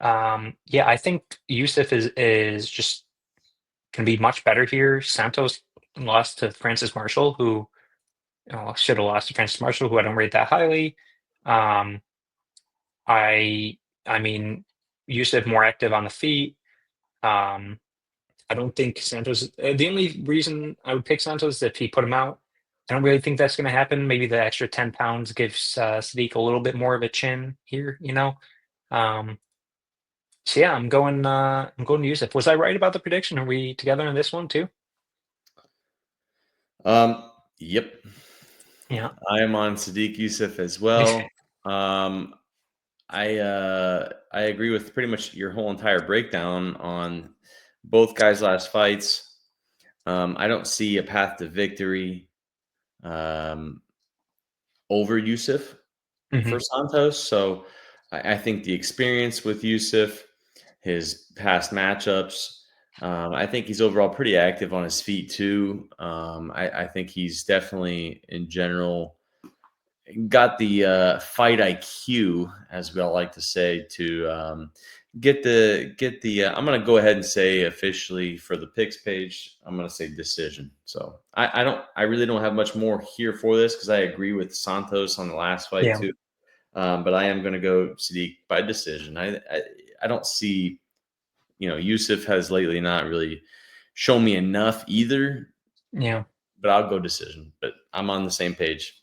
Yeah, I think Yusuf is just going to be much better here. Santos lost to Francis Marshall, who should have lost to Francis Marshall, who I don't rate that highly. Um, I mean, Yusuf more active on the feet. Um, I don't think Santos. The only reason I would pick Santos is if he put him out. I don't really think that's going to happen. Maybe the extra 10 pounds gives Sadiq a little bit more of a chin here, Um, So yeah, I'm going to Yusuff. Was I right about the prediction? Are we together on this one too? Yep. Yeah. I am on Sodiq Yusuff as well. Um, I agree with pretty much your whole entire breakdown on both guys' last fights. I don't see a path to victory um, over Yusuff Hmm. for Santos. So I think the experience with Yusuff, his past matchups, I think he's overall pretty active on his feet too. I think he's definitely in general got the fight IQ, as we all like to say, to get the. I'm going to go ahead and say officially for the picks page, I'm going to say decision. So I really don't have much more here for this because I agree with Santos on the last fight Yeah. too. But I am going to go Sadiq by decision. I don't see, Yusuff has lately not really shown me enough either, Yeah. but I'll go decision. But I'm on the same page.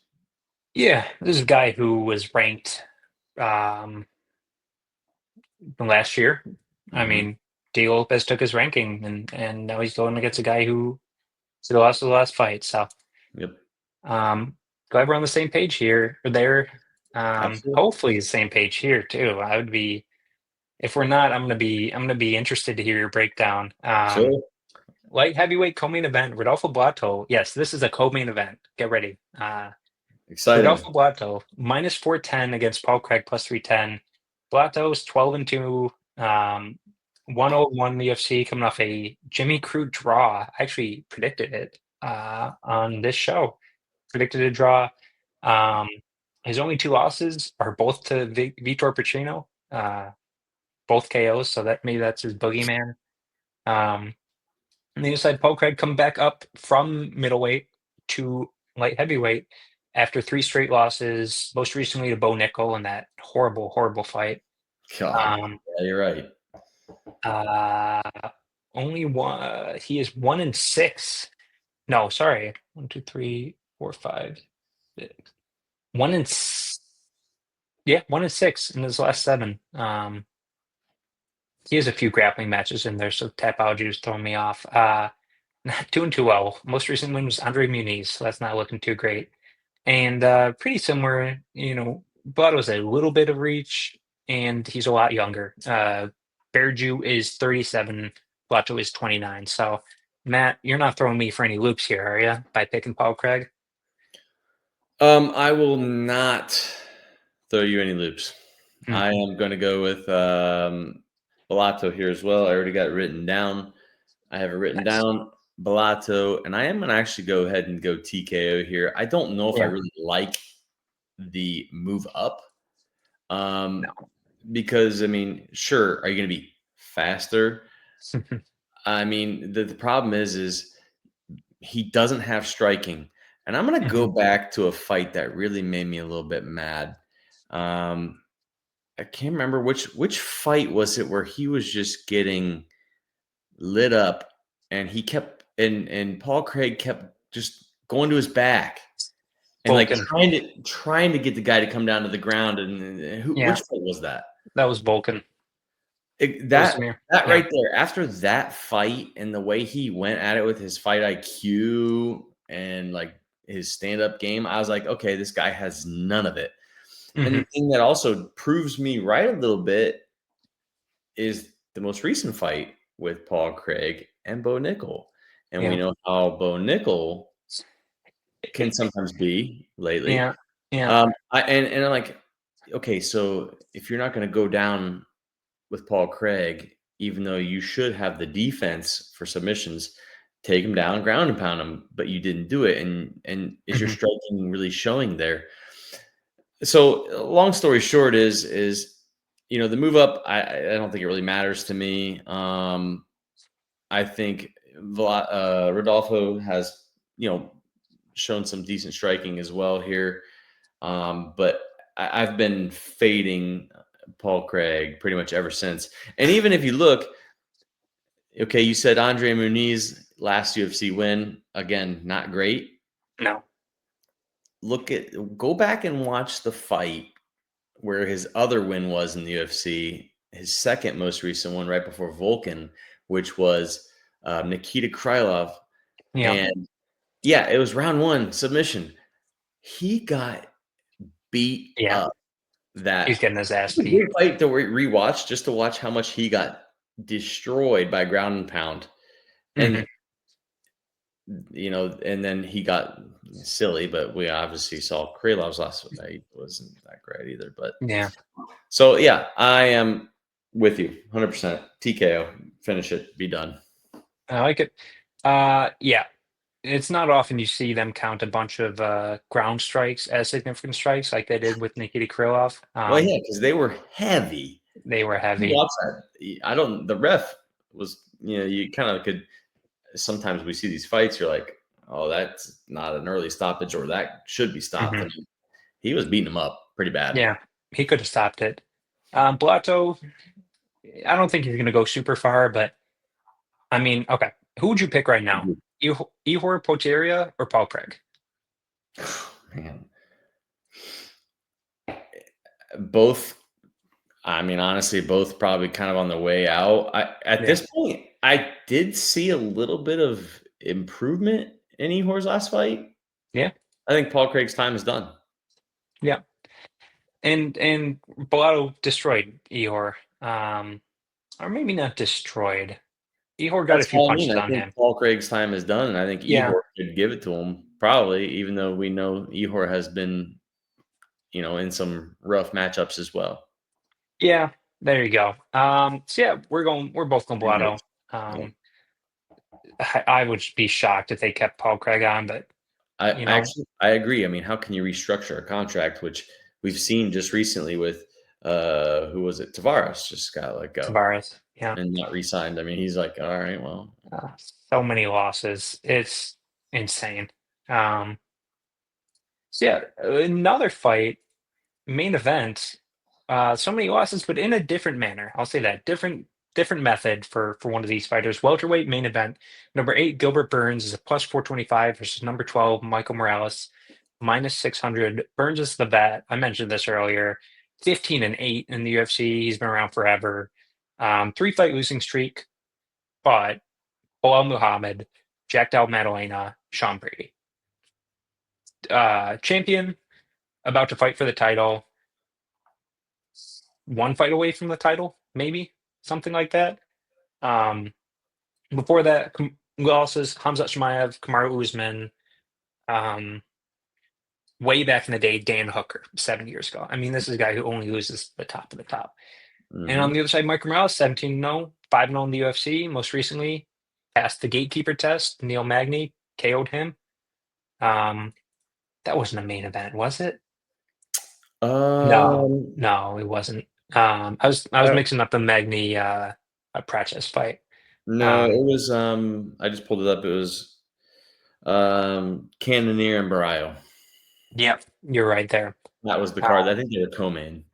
Yeah. This is a guy who was ranked um from last year. I Hmm. mean, Diego Lopez took his ranking, and now he's going against a guy who lost the last fight. So Yep. um glad we're on the same page here or there. Absolutely. Hopefully the same page here too. I would be If we're not, I'm gonna be interested to hear your breakdown. Sure. Light heavyweight co-main event, Rodolfo Blato. Yes, this is a co-main event. Get ready. Exciting. Rodolfo Blato minus 410 against Paul Craig plus 310. Blato's 12-2, 101 in the UFC, coming off a Jimmy Crute draw. I actually predicted it on this show. Predicted a draw. Um, his only two losses are both to Vitor Pacino, both KOs. So that maybe that's his boogeyman. Um, and the other side, Paul Craig come back up from middleweight to light heavyweight after three straight losses, most recently to Bo Nickel in that horrible, horrible fight. God. Um, Yeah, you're right. uh, only one, he is 1-6. No, sorry. One, two, three, four, five, six. One and yeah, 1-6 in his last seven. He has a few grappling matches in there, so Tapology was throwing me off. Not doing too well. Most recent win was Andre Muniz, so that's not looking too great. And pretty similar, Bud was a little bit of reach, and he's a lot younger. Bearju is 37, Blato is 29. So, Matt, you're not throwing me for any loops here, are you, by picking Paul Craig? I will not throw you any loops. Mm, I am going to go with Bellato here as well. I already got it written down. I have it written nice. down, Bellato, and I am going to actually go ahead and go TKO here. I don't know if I Yeah, really like the move up no. because, I mean, sure, are you going to be faster? I mean, the problem is he doesn't have striking. And I'm going to go Mhm. back to a fight that really made me a little bit mad. Um, I can't remember which fight was it where he was just getting lit up and he kept and Paul Craig kept just going to his back and like Vulcan. trying to get the guy to come down to the ground and which Yeah, fight was that? that was Vulcan. That was That Samir. that Yeah. right there, after that fight and the way he went at it with his fight IQ and like his stand-up game, I was like, okay, this guy has none of it. And Hmm. the thing that also proves me right a little bit is the most recent fight with Paul Craig and Bo Nickel. And we Yeah. know how Bo Nickel can sometimes be lately. Yeah. Yeah. And I'm like, okay, so if you're not going to go down with Paul Craig, even though you should have the defense for submissions, take him down, ground and pound him, but you didn't do it. And is your Hmm. striking really showing there? So long story short is the move up. I don't think it really matters to me. I think Rodolfo has shown some decent striking as well here, but I've been fading Paul Craig pretty much ever since. And even if you look, okay, you said Andre Muniz last UFC win again, not great. No. Go back and watch the fight where his other win was in the UFC, his second most recent one right before Vulcan, which was Nikita Krylov. Yeah. And yeah, it was round 1 submission. He got beat Yeah. up. He's That getting his ass was a beat. great fight to rewatch just to watch how much he got destroyed by ground and pound. Hmm. And and then he got silly, but we obviously saw Krylov's last fight wasn't that great either. But Yeah. so yeah, I am with you 100%. TKO, finish it, be done. I like it. Yeah. It's not often you see them count a bunch of ground strikes as significant strikes like they did with Nikita Krylov. Well, yeah, because they were heavy. They were You heavy. watch that. I don't. The ref was. You kind of could. Sometimes we see these fights. You're like, oh, that's not an early stoppage, or that should be stopped. Hmm. I mean, he was beating him up pretty bad. Yeah, he could have stopped it. Blato, I don't think he's going to go super far, but I mean, okay. Who would you pick right now? Ihor Potieria or Paul Craig? Man, both. I mean, honestly, both probably kind of on the way out. At Yeah. this point, I did see a little bit of improvement in Ehor's last fight. Yeah. I think Paul Craig's time is done. Yeah. And Blato destroyed Ihor. Or maybe not destroyed. Ihor got a That's few what I mean. punches I on think him. Paul Craig's time is done, and I think Yeah. Ehor could give it to him probably, even though we know Ehor has been, in some rough matchups as well. Yeah. There you go. So yeah, we're both going Blato. Yeah. I would be shocked if they kept Paul Craig on, but you know, I agree. I mean, how can you restructure a contract, which we've seen just recently with who was it? Tavares just got let go Tavares. Yeah. and not re-signed. I mean, he's like, all right, well, Uh, so many losses. It's insane. Um, so yeah, another fight, main event. So many losses, but in a different manner. I'll say that different method for one of these fighters. Welterweight main event. Number 8, Gilbert Burns is a plus 425 versus number 12, Michael Morales, minus 600. Burns is the vet. I mentioned this earlier. 15-8 in the UFC. He's been around forever. 3-fight losing streak, but Bilal Muhammad, Jack Del Maddalena, Sean Brady. Champion, about to fight for the title. One fight away from the title, maybe something like that. Um, Before that, losses: Hamzat Chimaev, Kamaru Usman. Um, Way back in the day, Dan Hooker, 7 years ago. I mean, this is a guy who only loses the top of the top. And on mhm. the other side, Mike Morales, 17-0, 5-0 in the UFC. Most recently, passed the gatekeeper test. Neil Magny KO'd him. That wasn't a main event, was it? No, Um, no, it wasn't. I was uh, mixing up the Magny Pratchett fight. no, it Um, was. I just pulled it up. It was Cannonier and Barrio. yep, you're right there. That was the card. I Um, think they were co-main.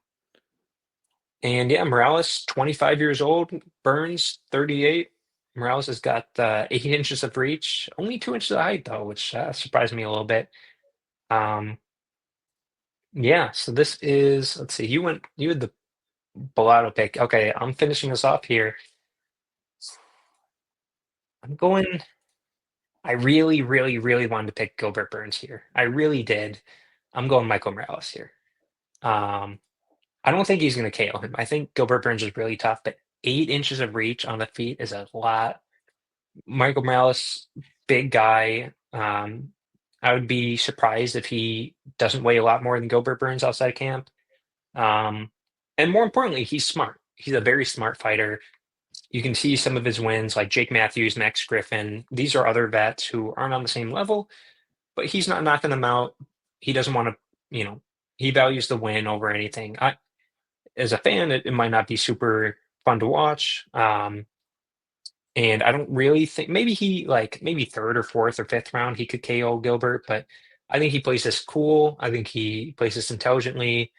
and yeah, Morales, 25 years old, Burns, 38. Morales has got 8 inches of reach, only 2 inches of height though, which surprised me a little bit. Um, yeah, so this is, let's see, you had the Bellotto pick. Okay, I'm finishing this off here. I'm going. I really, really, really wanted to pick Gilbert Burns here. I really did. I'm going Michael Morales here. Um, I don't think he's going to KO him. I think Gilbert Burns is really tough, but 8 inches of reach on the feet is a lot. Michael Morales, big guy. I would be surprised if he doesn't weigh a lot more than Gilbert Burns outside camp. Um, and more importantly, he's smart. He's a very smart fighter. You can see some of his wins, like Jake Matthews, Max Griffin. These are other vets who aren't on the same level, but he's not knocking them out. He doesn't want to, he values the win over anything. As a fan, it might not be super fun to watch. And I don't really think maybe third or fourth or fifth round he could KO Gilbert, but I think he plays this cool. I think he plays this intelligently.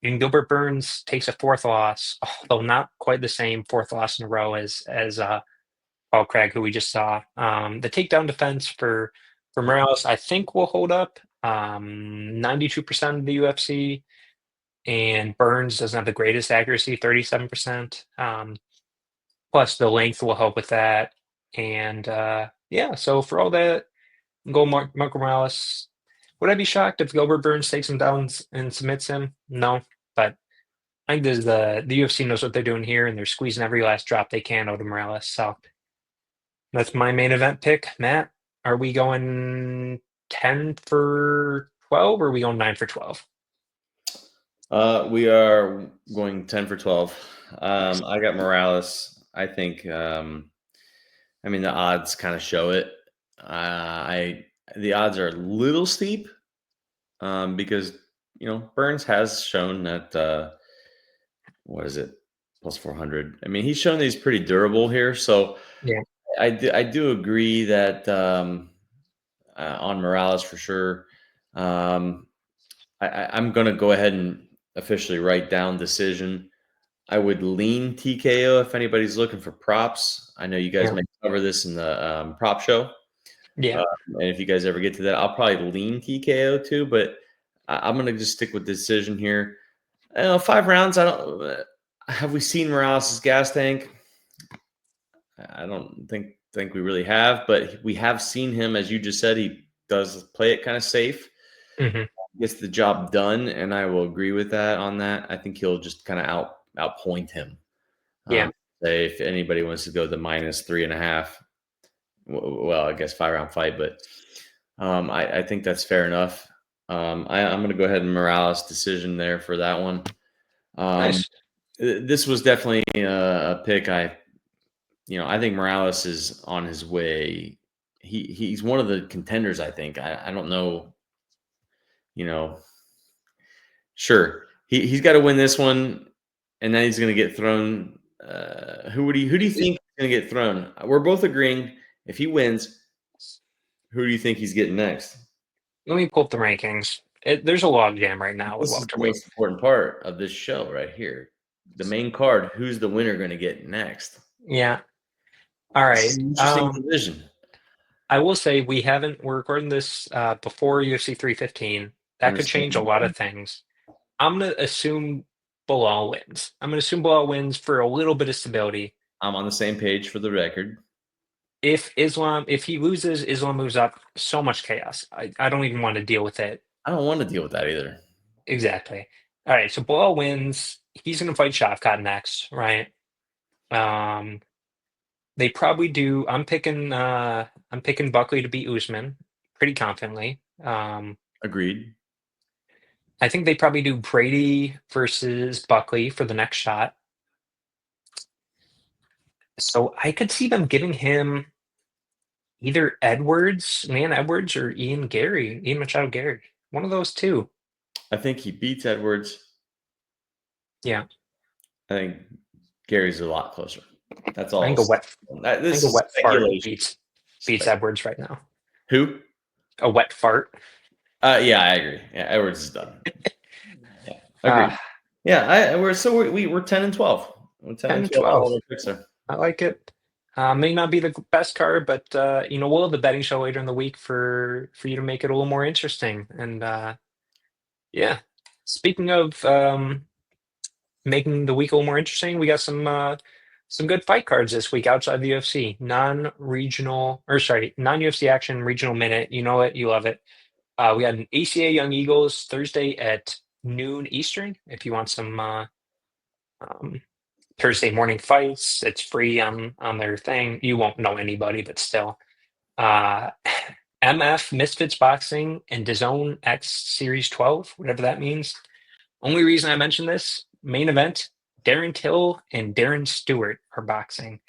And Gilbert Burns takes a fourth loss, although not quite the same fourth loss in a row as Paul Craig, who we just saw. The takedown defense for Morales, I think will hold up. 92% of the UFC, and Burns doesn't have the greatest accuracy, 37%. Plus the length will help with that. And yeah, so for all that, go Marco Morales. Would I be shocked if Gilbert Burns takes him down and submits him? No, but I think the UFC knows what they're doing here, and they're squeezing every last drop they can out of Morales. So that's my main event pick. Matt, are we going 10 for 12 or are we going 9 for 12? We are going 10 for 12. I got Morales. I think, I mean, the odds kind of show it. The odds are a little steep because, Burns has shown that, what is it? Plus 400. I mean, he's shown that he's pretty durable here. So Yeah. I do agree that on Morales for sure. I'm going to go ahead and officially write down decision. I would lean TKO if anybody's looking for props. I know you guys Yeah. may cover this in the prop show. Yeah. And if you guys ever get to that, I'll probably lean TKO too, but I'm going to just stick with the decision here. 5 rounds. I don't. Have we seen Morales' gas tank? I don't think we really have, but we have seen him, as you just said, he does play it kind of safe. Mm-hmm. Gets the job done, and I will agree with that on that. I think he'll just kind of outpoint him. Yeah. Say if anybody wants to go the -3.5, well, I guess 5-round fight, but I think that's fair enough. I'm going to go ahead and Morales decision there for that one. Nice. This was definitely a pick. I think Morales is on his way. He's one of the contenders. I think. I don't know. Sure, he's got to win this one, and then he's going to get thrown. Who do you think is going to get thrown? We're both agreeing. If he wins, who do you think he's getting next? Let me pull up the rankings. There's a log jam right now with This is the welterweight. most important part of this show right here. The main card. Who's the winner going to get next? Yeah. All right. This is an interesting division. I will say we're recording this before UFC 315. That could change a lot of things. I'm going to assume Bilal wins. I'm going to assume Bilal wins for a little bit of stability. I'm on the same page for the record. If he loses, Islam moves up. So much chaos. I don't even want to deal with it. I don't want to deal with that either. Exactly. All right. So Bilal wins. He's going to fight Shavkat next, right? They probably do. I'm picking Buckley to beat Usman pretty confidently. Agreed. I think they probably do Brady versus Buckley for the next shot. So I could see them giving him either Leon Edwards, or Ian Machado Gary. One of those two. I think he beats Edwards. Yeah. I think Gary's a lot closer. That's all. I think a wet fart beats Edwards right now. Who? A wet fart. Yeah, I agree. Yeah, Edwards is done. Yeah, agreed. We're 10 and 12. We're 10 and 12. I like it. May not be the best card, but we'll have the betting show later in the week for you to make it a little more interesting. And yeah, speaking of making the week a little more interesting, we got some good fight cards this week outside the UFC. Non-UFC action, regional minute. You know it, you love it. We got an ACA Young Eagles Thursday at noon Eastern. If you want some Thursday morning fights, it's free on their thing. You won't know anybody, but still. MF Misfits Boxing and DAZN X Series 12, whatever that means. Only reason I mention this, main event, Darren Till and Darren Stewart are boxing.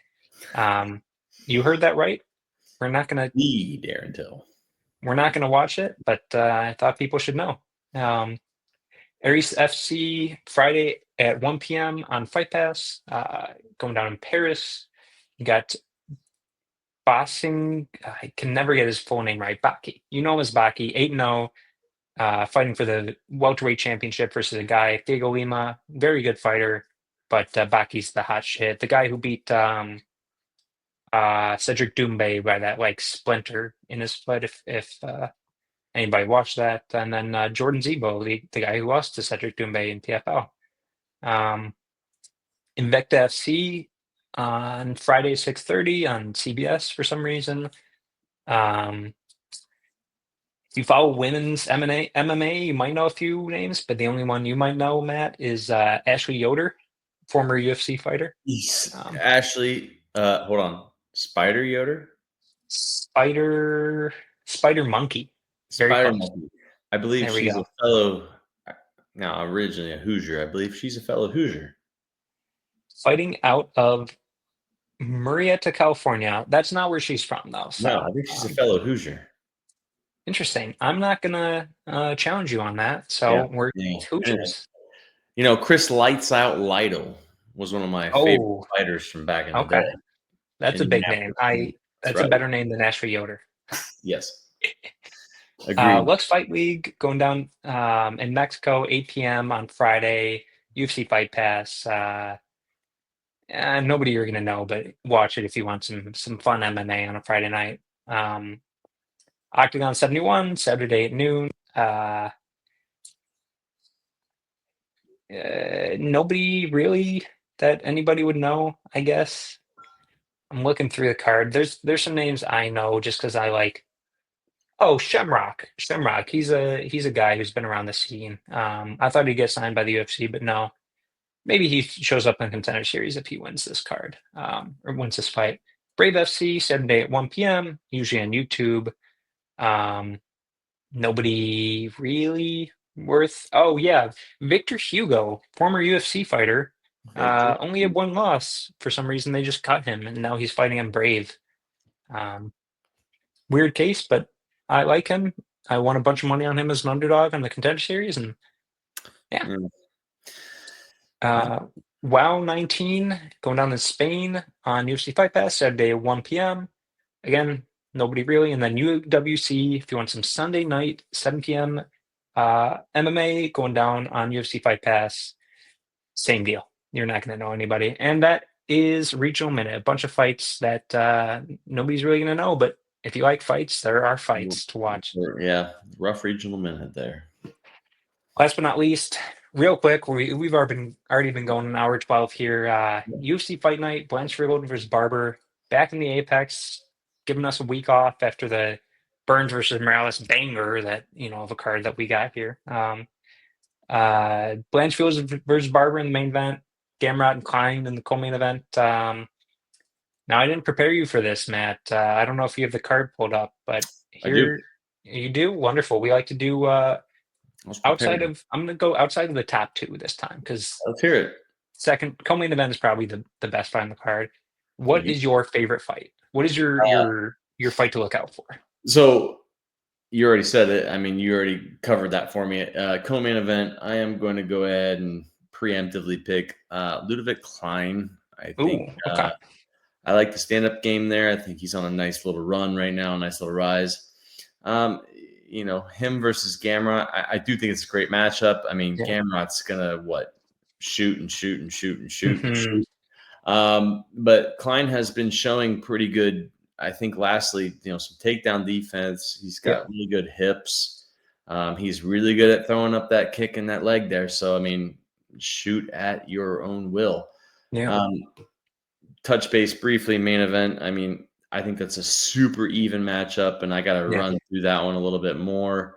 You heard that right. We're not gonna Darren Till. We're not gonna watch it, but I thought people should know. Aries FC Friday at 1 p.m. on Fight Pass, going down in Paris. You got Bossing. I can never get his full name right. Baki. You know him as Baki, 8-0, fighting for the welterweight championship versus a guy, Thiago Lima. Very good fighter, but Baki's the hot shit. The guy who beat Cedric Doumbé by that splinter in his foot, if anybody watch that. And then Jordan Zebo, the guy who lost to Cedric Doumbé in PFL. Invicta FC on Friday 6:30 on CBS for some reason. If you follow women's MMA, you might know a few names, but the only one you might know, Matt, is Ashley Yoder, former UFC fighter. Ashley, hold on. Spider Yoder? Spider Monkey. Very Spider close. Monkey. I believe There we she's go. a fellow, now originally a Hoosier. I believe she's a fellow Hoosier. Fighting out of Murrieta, California. That's not where she's from, though. So, No, I think she's a fellow Hoosier. interesting. I'm not gonna challenge you on that. Yeah. So we're Yeah. Hoosiers. You know, Chris Lights Out Lytle was one of my favorite Oh, fighters from back in the okay. day. That's a big name. That's That's a right. better name than Ashley Yoder. Yes. Agreed. Lux Fight League going down in Mexico, 8 p.m. on Friday. UFC Fight Pass. Nobody you're gonna know, but watch it if you want some fun MMA on a Friday night. Octagon 71, Saturday at noon. Nobody really that anybody would know, I guess. I'm looking through the card. There's some names I know just because I like. Oh, Shamrock. Shamrock. He's a guy who's been around the scene. I thought he'd get signed by the UFC, but no. Maybe he shows up in Contender Series if he wins this card, or wins this fight. Brave FC, Saturday at 1 p.m., usually on YouTube. Nobody really worth. Oh yeah, Victor Hugo, former UFC fighter, only had one loss. For some reason, they just cut him, and now he's fighting on Brave. Weird case, but I like him. I won a bunch of money on him as an underdog on the Contender Series, and yeah. WoW 19 going down in Spain on UFC Fight Pass Saturday at 1 p.m. Again, nobody really. And then UWC, if you want some Sunday night, 7 p.m. MMA going down on UFC Fight Pass. Same deal. You're not going to know anybody. And that is Regional Minute, a bunch of fights that nobody's really going to know. But if you like fights, there are fights to watch. Yeah, rough Regional Minute there. Last but not least, real quick, we've already been going an hour 12 here. UFC Fight Night, Blanchfield versus Barber, back in the Apex, giving us a week off after the Burns versus Morales banger that of a card that we got here. Blanchfield versus Barber in the main event, Gamrot and Klein in the co-main event. Now I didn't prepare you for this, Matt. I don't know if you have the card pulled up, but here you do. Wonderful. We like to do. I'm going to go outside of the top two this time because let's hear it. Second co-main event is probably the best fight on the card. What is your favorite fight? What is your fight to look out for? So you already said it. I mean, you already covered that for me. Co-main event, I am going to go ahead and preemptively pick Ludovic Klein. I think okay. I like the stand-up game there. I think he's on a nice little run right now, a nice little rise. Him versus Gamrot, I do think it's a great matchup. I mean, Gamrot's gonna shoot and shoot and shoot and shoot and shoot. But Klein has been showing pretty good. I think lastly, some takedown defense. He's got really good hips. He's really good at throwing up that kick and that leg there. So I mean, shoot at your own will. Yeah. Touch base briefly, main event. I mean, I think that's a super even matchup, and I got to run through that one a little bit more.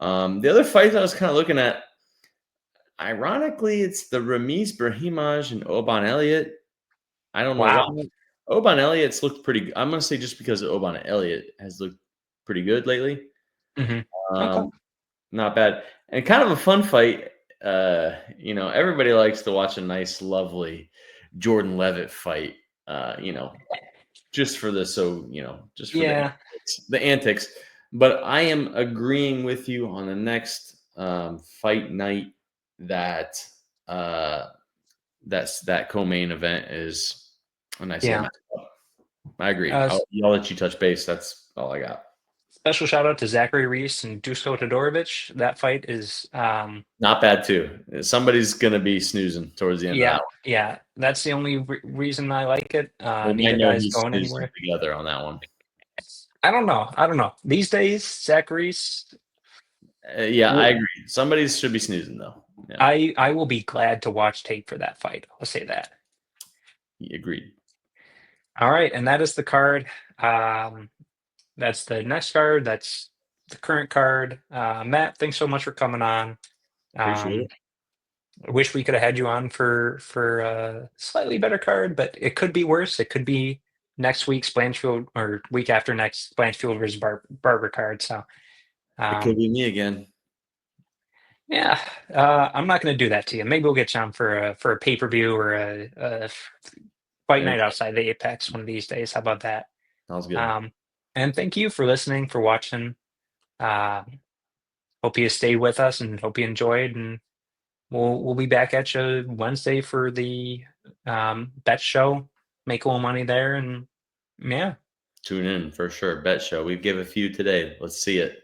The other fights I was kind of looking at, ironically, it's the Ramiz Brahimaj and Oban Elliott. I don't know why. Oban Elliott's looked pretty good. I'm going to say just because Oban Elliott has looked pretty good lately. Okay. Not bad. And kind of a fun fight. Everybody likes to watch a nice, lovely Jordan Levitt fight, just for the the antics. But I am agreeing with you on the next fight night that that co-main event is a nice little matchup. I agree. I'll let you touch base. That's all I got. Special shout out to Zachary Reese and Dusko Todorovic. That fight is not bad too. Somebody's gonna be snoozing towards the end of that one. Yeah, that's the only reason I like it. Neither guy's going anywhere together on that one. I don't know. These days, Zach Reese, Yeah, I agree. Somebody should be snoozing though. Yeah. I will be glad to watch tape for that fight. I'll say that. Agreed. All right, and that is the card. That's the next card. That's the current card. Matt, thanks so much for coming on. Appreciate it. I wish we could have had you on for a slightly better card, but it could be worse. It could be next week's Blanchfield or week after next Blanchfield versus Barber card. So It could be me again. yeah, I'm not going to do that to you. Maybe we'll get you on for a pay-per-view or a fight night outside the Apex one of these days. How about that? Sounds good. And thank you for listening, for watching. Hope you stayed with us and hope you enjoyed. And we'll be back at you Wednesday for the bet show. Make a little money there, and yeah, Tune in for sure. Bet show. We've give a few today. Let's see it.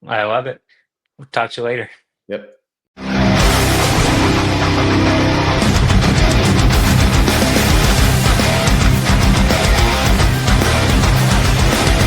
I love it. We'll talk to you later. Yep.